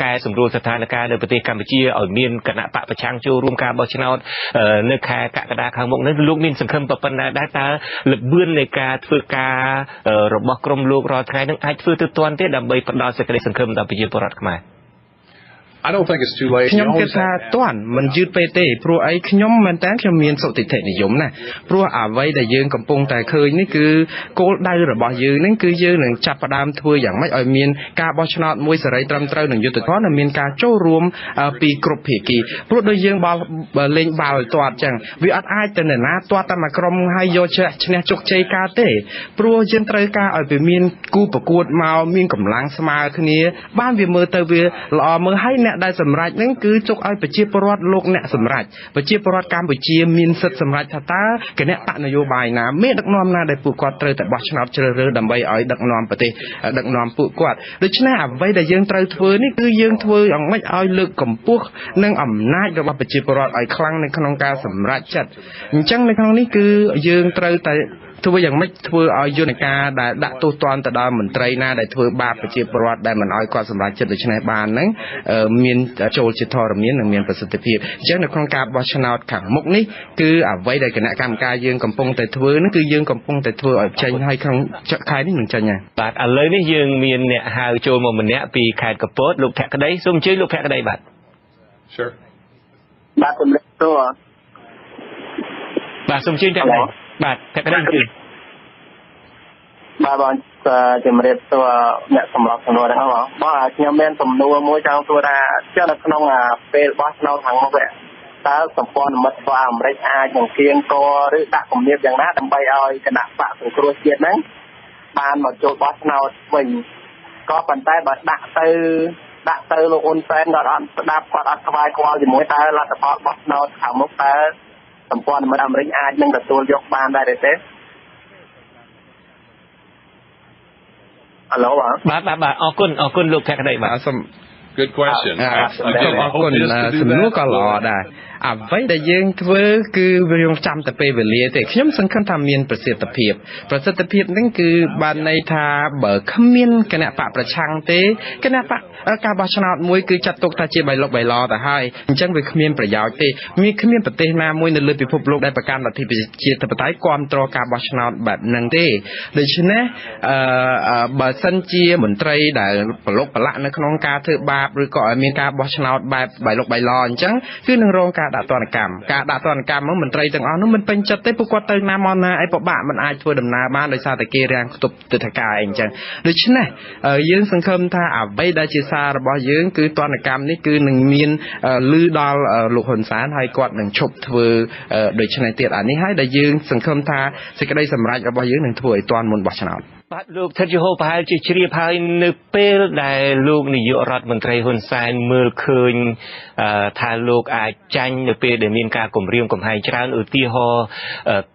កែសម្រួលស្ថានភាពនៅប្រទេសកម្ពុជាឲ្យមានគណៈបកប្រឆាំងចូលរួមការបោះឆ្នោតនៅខែកក្កដាខាងមុខនេះលោកមានសង្ឃឹមប៉ុណ្ណាដែរតើលបឿននៃការធ្វើការរបស់ក្រមលោករាល់ថ្ងៃនឹងអាចធ្វើទៅទាន់ទេដើម្បីផ្ដល់សេចក្តីសង្ឃឹមដល់ប្រជាពលរដ្ឋខ្មែរI don't think it's too late ខ្ញុំគិតថាទាន់មិនយឺតពេកទេព្រោះអីខ្ញុំមែនតើខ្ញុំមានសុតិធិនិយមណាព្រោះអ្វីដែលយើងកំពុងតែឃើញនេះគឺគោលដៅរបស់យើងនឹងគឺយើងនឹងចាប់ផ្ដើមធ្វើយ៉ាងម៉េចឲ្យមានការបោះឆ្នោតមួយសេរីត្រឹមត្រូវនិងយុត្តិធម៌និងមានការចូលរួមពីគ្រប់ភាគីព្រោះដូចយើងលេងបាល់ទាត់អញ្ចឹងវាអត់អាចទៅនរណាទាត់តែមួយក្រុមហើយយកឈ្នះជោគជ័យកើតទេព្រោះយើងត្រូវការឲ្យវាមានគូប្រកួតមកមានកម្លាំងស្មើគ្នាបានវាមើលទៅវាល្អមើលហើយ អ្នកដែលសម្រេចហ្នឹងគឺជុកឲ្យប្រជាពលរដ្ឋលោកអ្នកសម្រេចប្រជាពលរដ្ឋកម្ពុជាមានសិទ្ធិសម្រេចថាតើគណៈបកនយោបាយណាមេដឹកនាំណាដែលពួកគាត់ត្រូវតែបោះឆ្នោតជ្រើសរើសដើម្បីឲ្យដឹកនាំប្រទេសដឹកនាំពួកគាត់ដូច្នេះអ្វីដែលយើងត្រូវធ្វើនេះគឺយើងធ្វើយ៉ាងម៉េចឲ្យលើកកម្ពស់និងអំណាចរបស់ប្រជាពលរដ្ឋឲ្យខ្លាំងនៅក្នុងការសម្រេចចិត្តអញ្ចឹងនៅក្នុងនេះគឺយើងត្រូវតែធ្វើយ៉ាងម៉េចធ្វើឲ្យយន្តការដែលដាក់ទោសទណ្ឌទៅដល់មន្ត្រីណាដែលធ្វើបាបប្រជាពលរដ្ឋដែលមិនឲ្យគាត់សម្រេចចិត្តដូច្នេះបានហ្នឹងមានចូលជាធរមាននិងមានប្រសិទ្ធភាពអញ្ចឹងនៅក្នុងការបោះឆ្នោតខាងមុខនេះគឺអ្វីដែលគណៈកម្មការយើងកំពុងតែធ្វើហ្នឹងគឺយើងកំពុងតែធ្វើឲ្យចេញឲ្យក្នុងខែនេះនឹងចេញហើយបាទឥឡូវនេះយើងមានអ្នកហៅចូលមកម្នាក់ពីខេត្តកំពតលោកភក្តីសូមអញ្ជើញលោកភក្តីបាទ Sure បាទជំរាបសួរបាទសូមអញ្ជើញភក្តីបាទភក្តីគឺបាទបងជំរាបសួរអ្នកសម្រាប់សំណួរទាំងអស់បងខ្ញុំមានសំណួរមួយចង់សួរថាចុះនៅក្នុងពេលបោះឆ្នោតខាងមុខតើសម្ព័ន្ធមិត្តរបស់អាមេរិកអាចនឹងគៀងគរឬដាក់គំនាបយ៉ាងណាដើម្បីឲ្យគណៈបកសង្គ្រោះជាតិហ្នឹងបានមកចូលបោះឆ្នោតវិញក៏ប៉ុន្តែបើដាក់ទៅលោកហ៊ុនសែនគាត់អត់ស្ដាប់គាត់អត់ស្វែងខ្វល់ជាមួយតើលទ្ធផលបោះឆ្នោតខាងមុខតើសម្ព័ន្ធមិត្តអាមេរិកអាចនឹងទទួលយកបានដែរទេHello បាទអរគុណលោកភក្តីបាទ Good question អរគុណសំណួរក៏ល្អដែរអ្វីដែលយើងធ្វើគឺយើងចាំតែពេលវេលាទេខ្ញុំសង្ឃឹមថាមានប្រសិទ្ធភាពហ្នឹងគឺបានន័យថាបើគ្មានគណៈបកប្រឆាំងទេគណៈបកការបោះឆ្នោតមួយគឺចាត់ទុកថាជាបៃលុកបៃឡទៅហើយអញ្ចឹងវាគ្មានប្រយោជន៍ទេគ្មានប្រទេសណាមួយនៅលើពិភពលោកដែលប្រកាន់លទ្ធិប្រជាធិបតេយ្យគ្រប់គ្រងការបោះឆ្នោតបែបហ្នឹងទេដូច្នេះបើសិនជាមន្ត្រីដែលប្រឡុកប្រឡាក់នៅក្នុងការធ្វើបាបឬក៏ឲ្យមានការបោះឆ្នោតបែបបៃលុកបៃឡអញ្ចឹងគឺនឹងរងការដាក់ទណ្ឌកម្មមន្ត្រីទាំងអស់នោះមិនពេញចិត្តទេពួកគាត់ទៅណាមកណាអីពិបាកមិនអាចធ្វើដំណើរបានដោយសារតែគេរាំងខ្ទប់ទិដ្ឋាការអីអញ្ចឹងដូច្នេះយើងសង្ឃឹមថាអ្វីដែលជាសាររបស់យើងគឺទណ្ឌកម្មនេះគឺនឹងមានលឺដល់លោកហ៊ុនសែនហើយគាត់នឹងឈប់ធ្វើដូច្នេះទៀតអានេះហើយដែលយើងសង្ឃឹមថាសេចក្តីសម្រេចរបស់យើងនឹងធ្វើឲ្យទាន់មុនបោះឆ្នោតបាទលោកថិតយហូប្រហែលជាជ្រាបហើយនៅពេលដែលលោកនាយករដ្ឋមន្ត្រីហ៊ុនសែនមើលឃើញថាលោកអាចចាញ់នៅពេលដែលមានការគម្រាមកំហែងច្រើនឧទាហរណ៍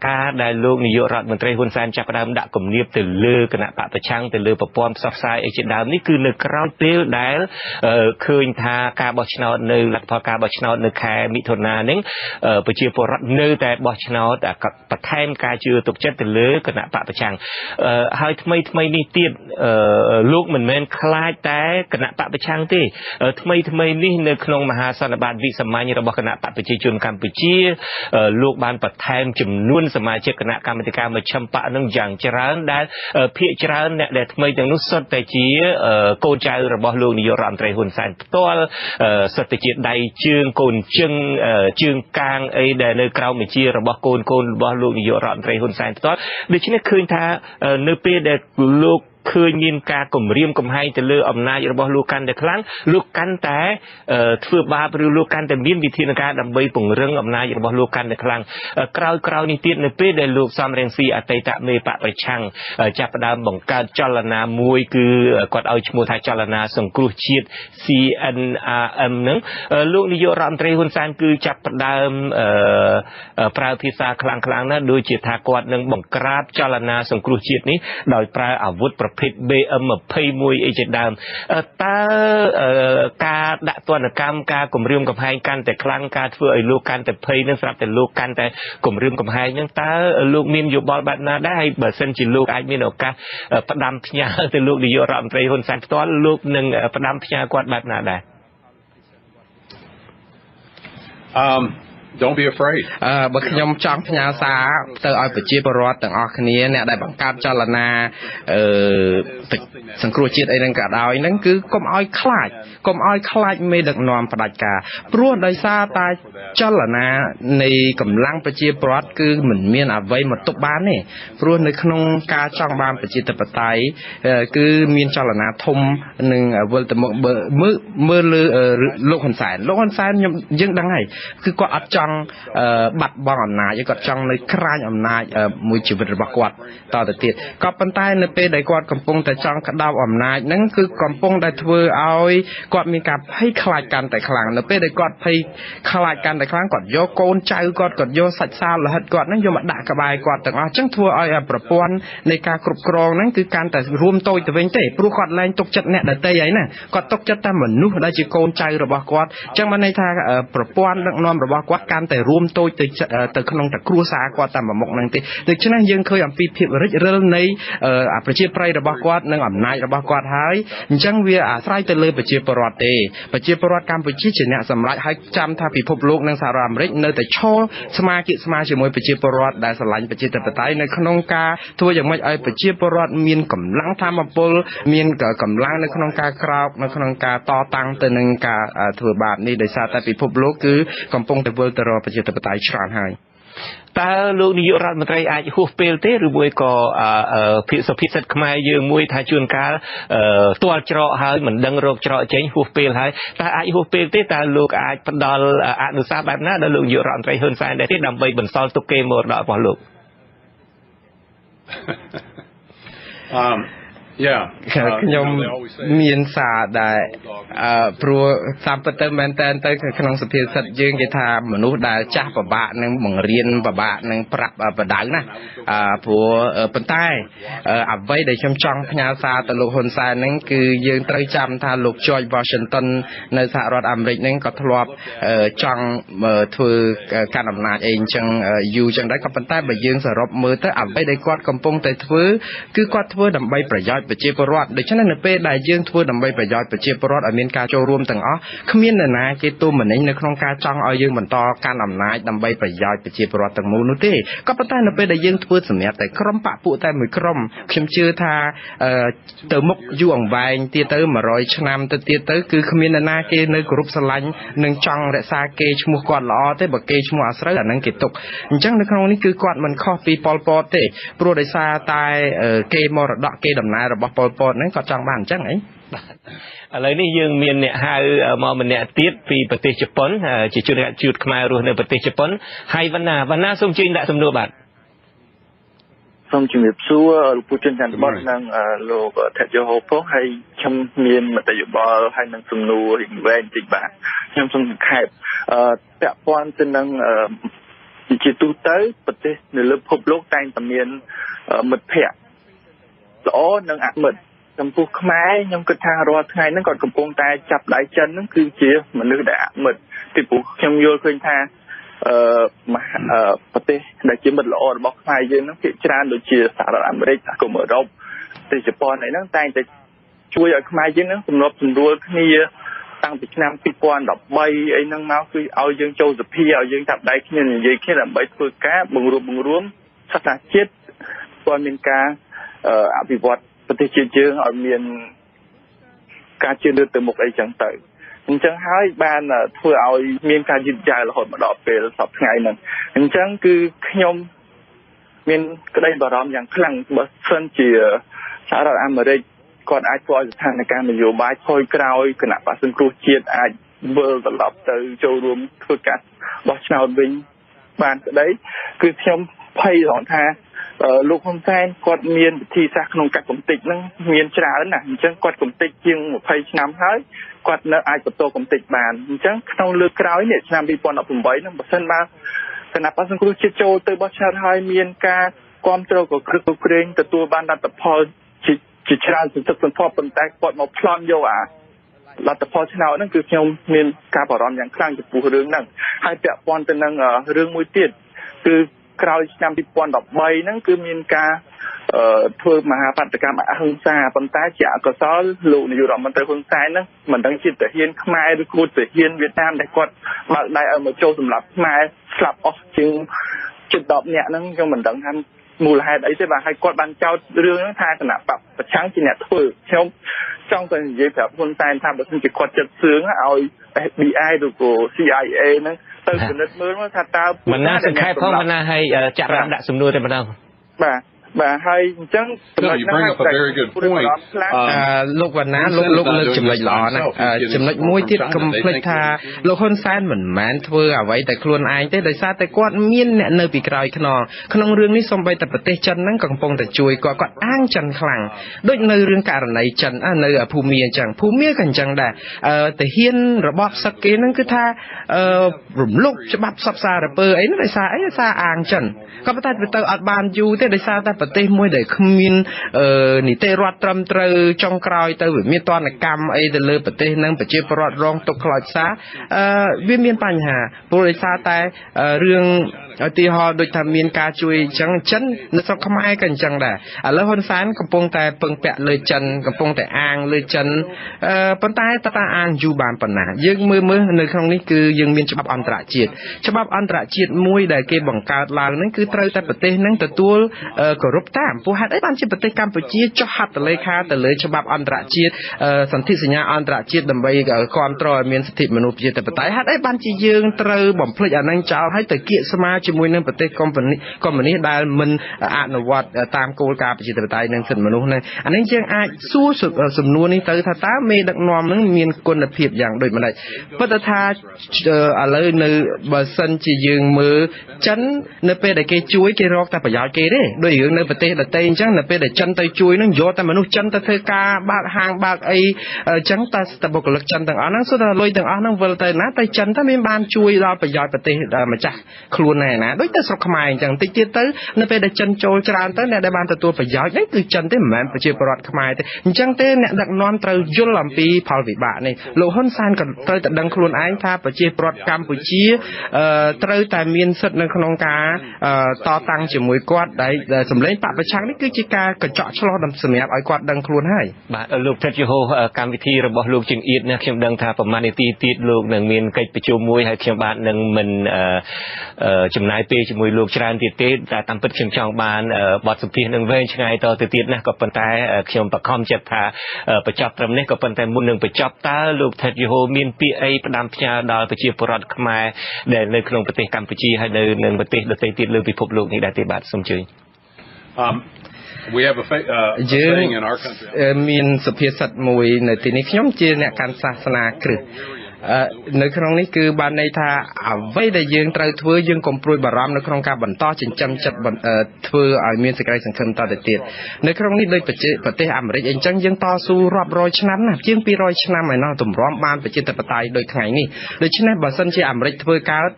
ការដែលលោកនាយករដ្ឋមន្ត្រីហ៊ុនសែនចាប់ផ្ដើមដាក់គំនាបទៅលើគណៈបកប្រឆាំងទៅលើប្រព័ន្ធផ្សព្វផ្សាយអីជាដើមនេះគឺនៅក្រោយពេលដែលឃើញថាការបោះឆ្នោតនៅលទ្ធផលការបោះឆ្នោតនៅខែមិថុនានេះប្រជាពលរដ្ឋនៅតែបោះឆ្នោតបន្ថែមការជឿទុកចិត្តទៅលើគណៈបកប្រឆាំងហើយថ្មីនេះទៀតលោកមិនមែនខ្លាចតែគណៈបកប្រឆាំងទេថ្មីនេះនៅក្នុងមហាសន្និបាតវិសាមញ្ញរបស់គណៈបកប្រជាជនកម្ពុជាលោកបានបន្ថែមចំនួនសមាជិកគណៈកម្មាធិការមជ្ឈិមបកនឹងយ៉ាងច្រើនដែលភាគច្រើនអ្នកដែលថ្មីទាំងនោះសុទ្ធតែជាកូនចៅរបស់លោកនាយករដ្ឋមន្ត្រីហ៊ុនសែនផ្ទាល់សុទ្ធតែជាដៃជើងកូនជើងជើងកាងអីដែលនៅក្រៅបញ្ជារបស់កូនរបស់លោកនាយករដ្ឋមន្ត្រីហ៊ុនសែនផ្ទាល់ដូច្នេះឃើញថានៅពេលដែលលោកឃើញមានការគម្រាមកំហែងទៅលើអំណាចរបស់លោកកាន់តែខ្លាំងលោកកាន់តែធ្វើបាបឬលោកកាន់តែមានវិធានការដើម្បីពង្រឹងអំណាចរបស់លោកកាន់តែខ្លាំងក្រោយនេះទៀតនៅពេលដែលលោកសំរងស៊ីអតីតមេបកប្រឆាំងចាប់ផ្ដើមបង្កើតចលនាមួយគឺគាត់ឲ្យឈ្មោះថាចលនាសង្គ្រោះជាតិ CNRM ហ្នឹងលោកនាយករដ្ឋមន្ត្រីហ៊ុនសែនគឺចាប់ផ្ដើមប្រើភាសាខ្លាំងណាស់ដូចជាថាគាត់នឹងបង្ក្រាបចលនាសង្គ្រោះជាតិនេះដោយប្រើអាវុធប្រភេទ BM21 អីជាដើមតើការដាក់ទណ្ឌកម្មការគម្រាមកំហែងកាន់តែខ្លាំងការធ្វើឲ្យលោកកាន់តែភ័យនឹងស្រាប់តែលោកកាន់តែគម្រាមកំហែងនឹងតើលោកមានយោបល់បែបណាដែរហើយបើសិនជាលោកអាចមានឱកាសផ្ដាំផ្ញើទៅលោកនាយករដ្ឋមន្ត្រីហ៊ុនសែនផ្ទាល់លោកនឹងផ្ដាំផ្ញើគាត់បែបណាដែរDon't be afraid បើខ្ញុំចង់ផ្ញើសារទៅឲ្យប្រជាពលរដ្ឋទាំងអស់គ្នាអ្នកដែលបង្កើតចលនាសង្គ្រោះជាតិអីហ្នឹងក៏ដោយហ្នឹងគឺកុំឲ្យខ្លាចមេដឹកនាំផ្ដាច់ការព្រោះដោយសារតែចលនានៃកម្លាំងប្រជាពលរដ្ឋគឺមិនមានអ្វីមកទប់បានទេព្រោះនៅក្នុងការចង់បានប្រជាធិបតេយ្យគឺមានចលនាធំនឹងវិលទៅមុខមើលលើលោកហ៊ុនសែនខ្ញុំយើងដឹងហើយគឺគាត់អត់ចង់ ង់បាត់បង់អំណាចគាត់ចង់នៅក្រាញអំណាចមួយជីវិតរបស់គាត់តទៅទៀតក៏ប៉ុន្តែនៅពេលដែលគាត់កំពុងតែចង់ក្តោបអំណាចហ្នឹងគឺកំពុងតែធ្វើឲ្យគាត់មានការភ័យខ្លាចកាន់តែខ្លាំងនៅពេលដែលគាត់ភ័យខ្លាចកាន់តែខ្លាំងគាត់យកកូនចៅគាត់យកសាច់សាលហិតគាត់ហ្នឹងយកមកដាក់ក្បែរគាត់ទាំងអស់អញ្ចឹងធ្វើឲ្យប្រព័ន្ធនៃការគ្រប់គ្រងហ្នឹងគឺកាន់តែរួមតូចទៅវិញទេព្រោះគាត់លែងទុកចិត្តអ្នកដទៃហើយណាគាត់ទុកចិត្តតែមនុស្សដែលជាកូនចៅរបស់គាត់អញ្ចឹងបានន័យថាប្រព័ន្ធដឹកនាំរបស់គាត់កាន់តែរួមតូចទៅក្នុងតែគ្រួសារគាត់តែមួយមុខហ្នឹងទេដូច្នេះយើងឃើញអំពីភាពរិចរិលនៃប្រជាប្រិយរបស់គាត់និងអំណាចរបស់គាត់ហើយអញ្ចឹងវាអាស្រ័យទៅលើប្រជាពលរដ្ឋទេប្រជាពលរដ្ឋកម្ពុជាជាអ្នកសម្រេចហើយចាំថាពិភពលោកនិងសហរដ្ឋអាមេរិកនៅតែឈរស្មើជាមួយប្រជាពលរដ្ឋដែលស្រឡាញ់ប្រជាធិបតេយ្យនៅក្នុងការធ្វើយ៉ាងម៉េចឲ្យប្រជាពលរដ្ឋមានកម្លាំងធម៌ពលមានកម្លាំងនៅក្នុងការក្រោកនៅក្នុងការតតាំងទៅនឹងការធ្វើបាបនេះដោយសារតែពិភពលោកគឺកំពុងតែវិលទៅរកប្រជាធិបតេយ្យច្រើនហើយតើលោកនាយករដ្ឋមន្ត្រីអាចហួសពេលទេឬមួយក៏ភាគសិទ្ធិខ្មែរយើងមួយថាជួនកាលផ្ទាល់ច្រកហើយមិនដឹងរោគច្រកចេញហួសពេលហើយតើអាចហួសពេលទេតើលោកអាចផ្ដល់អនុសាសន៍បែបណាដល់លោកនាយករដ្ឋមន្ត្រីហ៊ុនសែនដែរទេដើម្បីបន្សល់ទុកគេមរតករបស់លោក ខ្ញុំមានសារដែលព្រោះតាមពិតទៅមែនតើទៅក្នុងសភាសិទ្ធិយើងគេថាមនុស្សដែលចាស់ពិបាកនឹងបង្រៀនពិបាកនឹងប្រាប់បដៅណាព្រោះប៉ុន្តែអ្វីដែលខ្ញុំចង់ផ្ញើសារទៅលោកហ៊ុនសែនហ្នឹងគឺយើងត្រូវចាំថាលោក George Washington នៅសហរដ្ឋអាមេរិកហ្នឹងក៏ធ្លាប់ចង់ធ្វើកាន់អំណាចអីអញ្ចឹងយូរអញ្ចឹងដែរក៏ប៉ុន្តែបើយើងសរុបមើលទៅអ្វីដែលគាត់កំពុងតែធ្វើគឺគាត់ធ្វើដើម្បីប្រយោជន៍ប្រជាពលរដ្ឋដូច្នេះនៅពេលដែលយើងធ្វើដើម្បីប្រយោជន៍ប្រជាពលរដ្ឋឲ្យមានការចូលរួមទាំងអស់គ្មាននរណាគេទូមនិញនៅក្នុងការចង់ឲ្យយើងបន្តកាន់អំណាចដើម្បីប្រយោជន៍ប្រជាពលរដ្ឋទាំងមូលនោះទេក៏ប៉ុន្តែនៅពេលដែលយើងធ្វើសម្រាប់តែក្រុមបកពួកតែមួយក្រុមខ្ញុំជឿថាទៅមុខយូរអង្វែងទៀតទៅ100ឆ្នាំទៅទៀតទៅគឺគ្មាននរណាគេនៅគ្រប់ស្រឡាញ់នឹងចង់រក្សាគេឈ្មោះគាត់ល្អទេបើគេឈ្មោះអាស្រូវអានឹងគេទុកអញ្ចឹងនៅក្នុងនេះគឺគាត់មិនខុសពីប៉ុលពតទេព្រោះដោយសារតែគេមរតកគេដំណើររបស់ប៉ុលពតហ្នឹងគាត់ចង់បានអញ្ចឹងអីឥឡូវនេះយើងមានអ្នកហៅមកម្នាក់ទៀតពីប្រទេសជប៉ុនជាជនជាតិខ្មែររស់នៅប្រទេសជប៉ុនហើយវណ្ណាសូមជើញដាក់សំណួរបាទសូមជំរាបសួរលោកពូជិនច័ន្ទបតនិងលោកថេជហូផងហើយខ្ញុំមានមតិយោបល់ហើយនឹងសំណួររីកវែងតិចបាទខ្ញុំសូមសង្ខេបពាក់ព័ន្ធទៅនឹងជាទូទៅប្រទេសនៅលើពិភពលោកតែងតែមានមិត្តភ័ក្តិល្អនិងអមិត្តចំពោះខ្មែរខ្ញុំគិតថារាល់ថ្ងៃហ្នឹងគាត់កំពុងតែចាប់ដៃចិនហ្នឹងគឺជាមនុស្សដែលអមិត្តពីព្រោះខ្ញុំយល់ឃើញថាប្រទេសដែលជាមិត្តល្អរបស់ខ្មែរយើងហ្នឹងភាគច្រើនដូចជាសហរដ្ឋអាមេរិកសហគមន៍អឺរ៉ុបប្រទេសជប៉ុនអីហ្នឹងតែងតែជួយឲ្យខ្មែរយើងហ្នឹងសម្របសម្រួលគ្នាតាំងពីឆ្នាំ2013អីហ្នឹងមកគឺឲ្យយើងចូលសភាឲ្យយើងចាប់ដៃគ្នានិយាយគ្នាដើម្បីធ្វើការបង្រួមសាសនាជាតិគាត់មានការអភិវឌ្ឍប្រទេសជាតិយើងឲ្យមានការជឿនឿទៅមុខអីចឹងទៅអញ្ចឹងហើយបានធ្វើឲ្យមានការយឺតយ៉ាវរហូតមកដល់ពេលសប្តាហ៍ថ្ងៃហ្នឹងអញ្ចឹងគឺខ្ញុំមានក្តីបារម្ភយ៉ាងខ្លាំងបើសិនជាសហរដ្ឋអាមេរិកគាត់អាចធ្វើឲ្យស្ថានភាពនយោបាយថយក្រោយគណៈបក្សសង្គ្រោះជាតិអាចវិលត្រឡប់ទៅចូលរួមធ្វើការបោះឆ្នោតវិញបានក្តីគឺខ្ញុំភ័យរហូតថាលោកហ៊ុនសែនគាត់មានវិធីសាស្ត្រក្នុងការកំទេចហ្នឹងមានច្រើនណាស់អញ្ចឹងគាត់កំទេចជាង20ឆ្នាំហើយគាត់នៅអាចបន្តកំទេចបានអញ្ចឹងក្នុងលើកក្រោយនេះឆ្នាំ2018ហ្នឹងបើសិនបើគណៈបក្សសង្គ្រោះជាតិចូលទៅបោះឆ្នោតហើយមានការគ្រប់គ្រងក៏គ្រឹះក្រែងទទួលបានលទ្ធផលជាច្រើនសន្ធឹកសន្ធាប់ប៉ុន្តែគាត់មកប្លន់យកអាលទ្ធផលឆ្នោតហ្នឹងគឺខ្ញុំមានការបារម្ភយ៉ាងខ្លាំងចំពោះរឿងហ្នឹងហើយពាក់ព័ន្ធទៅនឹងរឿងមួយទៀតគឺក្រោយឆ្នាំ2013ហ្នឹងគឺមានការធ្វើមហាបាតុកម្មអហិង្សាប៉ុន្តែជាអកុសលលោកនាយករដ្ឋមន្ត្រីហ៊ុនសែនហ្នឹងមិនដឹងជាទាហានខ្មែរឬក៏ទាហានវៀតណាមដែលគាត់បើកដៃឲ្យមកចូលសម្លាប់ខ្មែរស្លាប់អស់ជាងជិត10នាក់ហ្នឹងខ្ញុំមិនដឹងថាមូលហេតុអីទេបាទហើយគាត់បានចោទរឿងហ្នឹងថាគណៈបព្វប្រឆាំងជាអ្នកធ្វើខ្ញុំចង់ទៅនិយាយប្រាប់ហ៊ុនសែនថាបើមិនជាគាត់ចិត្តសឿងឲ្យ FBI ឬក៏ CIA ហ្នឹងទៅពិនិត្យមើលថាតើមិនណាសង្ខេបផងមិនណាឲ្យចាក់រំដាក់សំណួរតែម្ដងបាទ បាទហើយអញ្ចឹង you bring up a very good point លោកវណ្ណាលោកលើកចំណុចល្អណាស់ចំណុចមួយទៀតកុំភ្លេចថាលោកហ៊ុនសែនមិនមែនធ្វើអ្វីតែខ្លួនឯងទេដោយសារតែគាត់មានអ្នកនៅពីក្រោយខ្នងក្នុងរឿងនេះសូម្បីតែប្រទេសចិនហ្នឹងកំពុងតែជួយគាត់អាងចិនខ្លាំងដូចនៅរឿងករណីចិននៅភូមាអញ្ចឹងភូមាក៏អញ្ចឹងដែរទាហានរបបសឹកគេហ្នឹងគឺថារំលោភច្បាប់សពសារពើអីហ្នឹងដោយសារអាងចិនក៏ប៉ុន្តែទៅអត់បានយូរទេដោយសារតែប្រទេសមួយដែលគ្មាននីតិរដ្ឋត្រឹមត្រូវចុងក្រោយទៅវាមានទណ្ឌកម្មអីទៅលើប្រទេសហ្នឹងប្រជាពលរដ្ឋរងទុក្ខខ្លោចផ្សាវាមានបញ្ហាព្រោះដោយសារតែរឿងឧទាហរណ៍ដូចថាមានការជួយអញ្ចឹងចិននៅស្រុកខ្មែរក៏អញ្ចឹងដែរឥឡូវហ៊ុនសែនកំពុងតែពឹងពាក់លើចិនកំពុងតែអាងលើចិនប៉ុន្តែតើអាងយូរបានប៉ុណ្ណាយើងមើលនៅក្នុងនេះគឺយើងមានច្បាប់អន្តរជាតិមួយដែលគេបង្កើតឡើងហ្នឹងគឺត្រូវតែប្រទេសហ្នឹងទទួលគោរពតាមព្រោះហេតុអីបានជាប្រទេសកម្ពុជាចុះហត្ថលេខាទៅលើច្បាប់អន្តរជាតិសន្ធិសញ្ញាអន្តរជាតិដើម្បីគ្រប់គ្រងឲ្យមានសិទ្ធិមនុស្សប្រជាធិបតេយ្យហេតុអីបានជាយើងត្រូវបំភ្លេចអាហ្នឹងចោលហើយទៅគៀកស្មារជាមួយនឹងប្រទេសកុម្មុយនីសដែលមិនអនុវត្តតាមគោលការណ៍ប្រជាធិបតេយ្យនិងសិទ្ធិមនុស្សហ្នឹងអានេះយើងអាចសួរសំណួរនេះទៅថាតើមេដឹកនាំហ្នឹងមានគុណភាពយ៉ាងដូចម្ដេចប៉ុន្តែថាឥឡូវនៅបើសិនជាយើងមើលចិននៅពេលដែលគេជួយគេរកតែប្រយោជន៍គេទេដូចរឿងនៅប្រទេសដទៃអញ្ចឹងនៅពេលដែលចិនទៅជួយហ្នឹងយកតែមនុស្សចិនទៅធ្វើការបើកហាងបើកអីអញ្ចឹងតែបុគ្គលិកចិនទាំងអស់ហ្នឹងសុទ្ធតែលុយទាំងអស់ហ្នឹងវិលទៅណាទៅចិនតែមានបានជួយដល់ប្រយោជន៍ប្រទេសម្ចាស់ខ្លួនឯណាដូចតែស្រុកខ្មែរអញ្ចឹងតិចទៀតទៅនៅពេលដែលចិនចូលច្រើនទៅអ្នកដែលបានទទួលប្រយោជន៍នេះគឺចិនទេមិនមែនប្រជាពលរដ្ឋខ្មែរទេអញ្ចឹងទេអ្នកដឹកនាំត្រូវយល់អំពីផលវិបាកនេះលោកហ៊ុនសែនក៏ត្រូវតែដឹងខ្លួនឯងថាប្រជាពលរដ្ឋកម្ពុជាត្រូវតែមានសិទ្ធិនៅក្នុងការតតាំងជាមួយគាត់ដែលសម្លេងបពប្រឆាំងនេះគឺជាការកញ្ចក់ឆ្លោះសម្រាប់ឲ្យគាត់ដឹងខ្លួនហើយបាទលោកថិតយហូកម្មវិធីរបស់លោកជំអៀតនេះខ្ញុំដឹងថាប្រហែលនាទីទៀតលោកនឹងមានកិច្ចប្រជុំមួយហើយខ្ញុំបាទនឹងមិនចំណាយពេលជាមួយលោកច្រើនទៀតទេតែតាមពិតខ្ញុំចង់បានបទសម្ភាសន៍នឹងវែងឆ្ងាយតទៅទៀតណាស់ក៏ប៉ុន្តែខ្ញុំបខំចិត្តថាបញ្ចប់ត្រឹមនេះក៏ប៉ុន្តែមុននឹងបញ្ចប់តើលោកថិតយហូមានពាក្យអីផ្ដាំផ្ញើដល់ប្រជាពលរដ្ឋខ្មែរដែលនៅក្នុងប្រទេសកម្ពុជាហើយនៅនឹងប្រទេសដទៃទៀតលើពិភពលោកនេះដែរទេបាទសូមជួយWe have a saying in our country មានសុភាសិតមួយនៅទីនេះខ្ញុំជាអ្នកកាន់សាសនាគ្រិស្តនៅក្នុងនេះគឺបានន័យថាអ្វីដែលយើងត្រូវធ្វើយើងកុំព្រួយបារម្ភនៅក្នុងការបន្តចិញ្ចឹមចិត្តធ្វើឲ្យមានសេចក្តីសង្ឃឹមតទៅទៀតនៅក្នុងនេះដោយប្រទេសអាមេរិកអញ្ចឹងយើងតស៊ូរាប់រយឆ្នាំណាស់ជាង200ឆ្នាំហើយណោះទម្រាំបានប្រជាធិបតេយ្យដូចថ្ងៃនេះដូច្នេះបើសិនជាអាមេរិកធ្វើកើត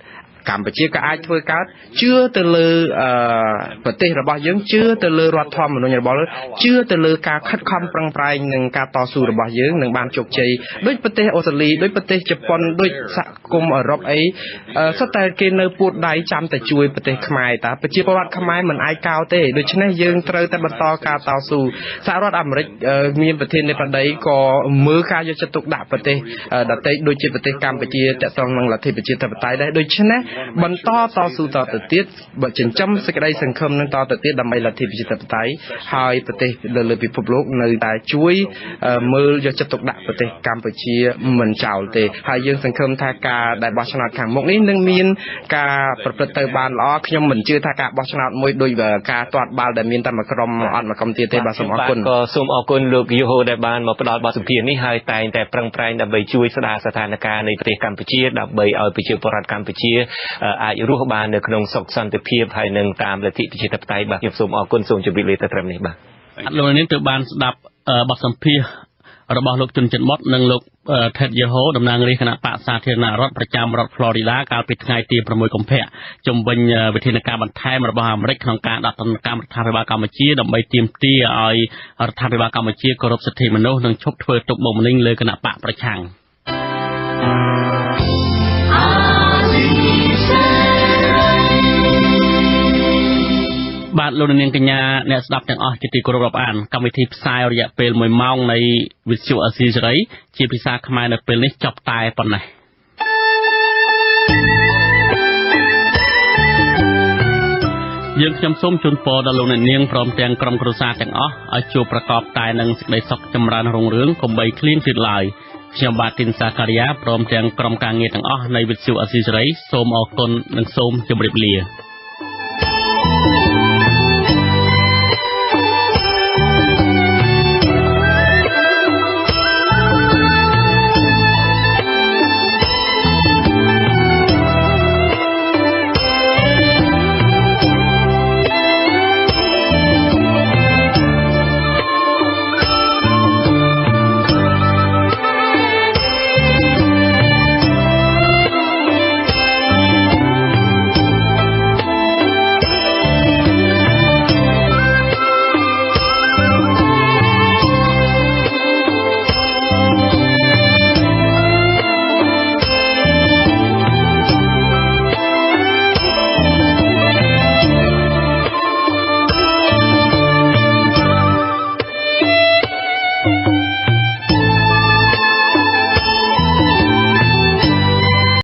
កម្ពុជាក៏អាចធ្វើកើតជឿទៅលើប្រទេសរបស់យើងជឿទៅលើរដ្ឋធម្មនុញ្ញរបស់យើងជឿទៅលើការខិតខំប្រឹងប្រែងនិងការតស៊ូរបស់យើងនឹងបានជោគជ័យដូចប្រទេសអូស្ត្រាលីដូចប្រទេសជប៉ុនដូចសហគមន៍អឺរ៉ុបអីសុទ្ធតែគេនៅពួតដៃចាំតែជួយប្រទេសខ្មែរតាប្រជាពលរដ្ឋខ្មែរមិនអាចកោតទេដូច្នេះយើងត្រូវតែបន្តការតស៊ូសហរដ្ឋអាមេរិកមានប្រធានាធិបតីក៏មើលការយកចិត្តទុកដាក់ប្រទេសដទៃដូចជាប្រទេសកម្ពុជាតកតងនឹងលទ្ធិប្រជាធិបតេយ្យដែរដូច្នេះបន្តតស៊ូតទៅទៀតបើចិញ្ចឹមសេចក្តីសង្ឃឹមនឹងតទៅទៀតដើម្បីលទ្ធិប្រជាធិបតេយ្យហើយប្រទេសលើពិភពលោកនៅតែជួយមើលយកចិត្តទុកដាក់ប្រទេសកម្ពុជាមិនចោលទេហើយយើងសង្ឃឹមថាការដែលបោះឆ្នោតខាងមុខនេះនឹងមានការប្រព្រឹត្តទៅបានល្អខ្ញុំមិនជឿថាការបោះឆ្នោតមួយដូចការទាត់បាល់ដែលមានតែមួយក្រុមអត់មួយក្រុមទៀតទេបាទសូមអរគុណក៏សូមអរគុណលោកយូហូដែលបានមកផ្ដល់បទសម្ភាសន៍នេះហើយតែងតែប្រឹងប្រែងដើម្បីជួយស្ដារស្ថានភាពនៃប្រទេសកម្ពុជាដើម្បីឲ្យប្រជាពលរដ្ឋកម្ពុជាអាចរស់បាននៅក្នុងសុខសន្តិភាពហើយនឹងតាមលទ្ធិប្រជាធិបតេយ្យបាទខ្ញុំសូមអរគុណសូមជម្រាបលាទៅត្រឹមនេះបាទលោកនាងទើបបានស្ដាប់បទសម្ភាសន៍របស់លោកជុនចិនមុតនិងលោកថេតយេហូតំណាងរាជគណៈបកសាធារណរដ្ឋប្រចាំរដ្ឋ Florida កាលពីថ្ងៃទី6កុម្ភៈជំវិញវិធានការបន្ថែមរបស់អាមេរិកក្នុងការដាក់ទណ្ឌកម្មរដ្ឋាភិបាលកម្ពុជាដើម្បីទាមទារឲ្យរដ្ឋាភិបាលកម្ពុជាគោរពសិទ្ធិមនុស្សនិងឈប់ធ្វើទុកបុកម្នេញលើគណៈបកប្រឆាំងបាទលោកនាងកញ្ញាអ្នកស្ដាប់ទាំងអស់ជាទីគោរពរាប់អានកម្មវិធីផ្សាយរយៈពេល1ម៉ោងនៃវិទ្យុអាស៊ីសេរីជាភាសាខ្មែរនៅពេលនេះចប់តែប៉ុណ្ណេះយើងខ្ញុំសូមជូនពរដល់លោកអ្នកនាងព្រមទាំងក្រុមគ្រួសារទាំងអស់ឲ្យជួបប្រកបតែនឹងសេចក្តីសុខចម្រើនរុងរឿងកុំបីឃ្លានទៀតឡើយខ្ញុំបាទទីនសាការីយ៉ាព្រមទាំងក្រុមការងារទាំងអស់នៃវិទ្យុអាស៊ីសេរីសូមអរគុណនិងសូមជម្រាបលា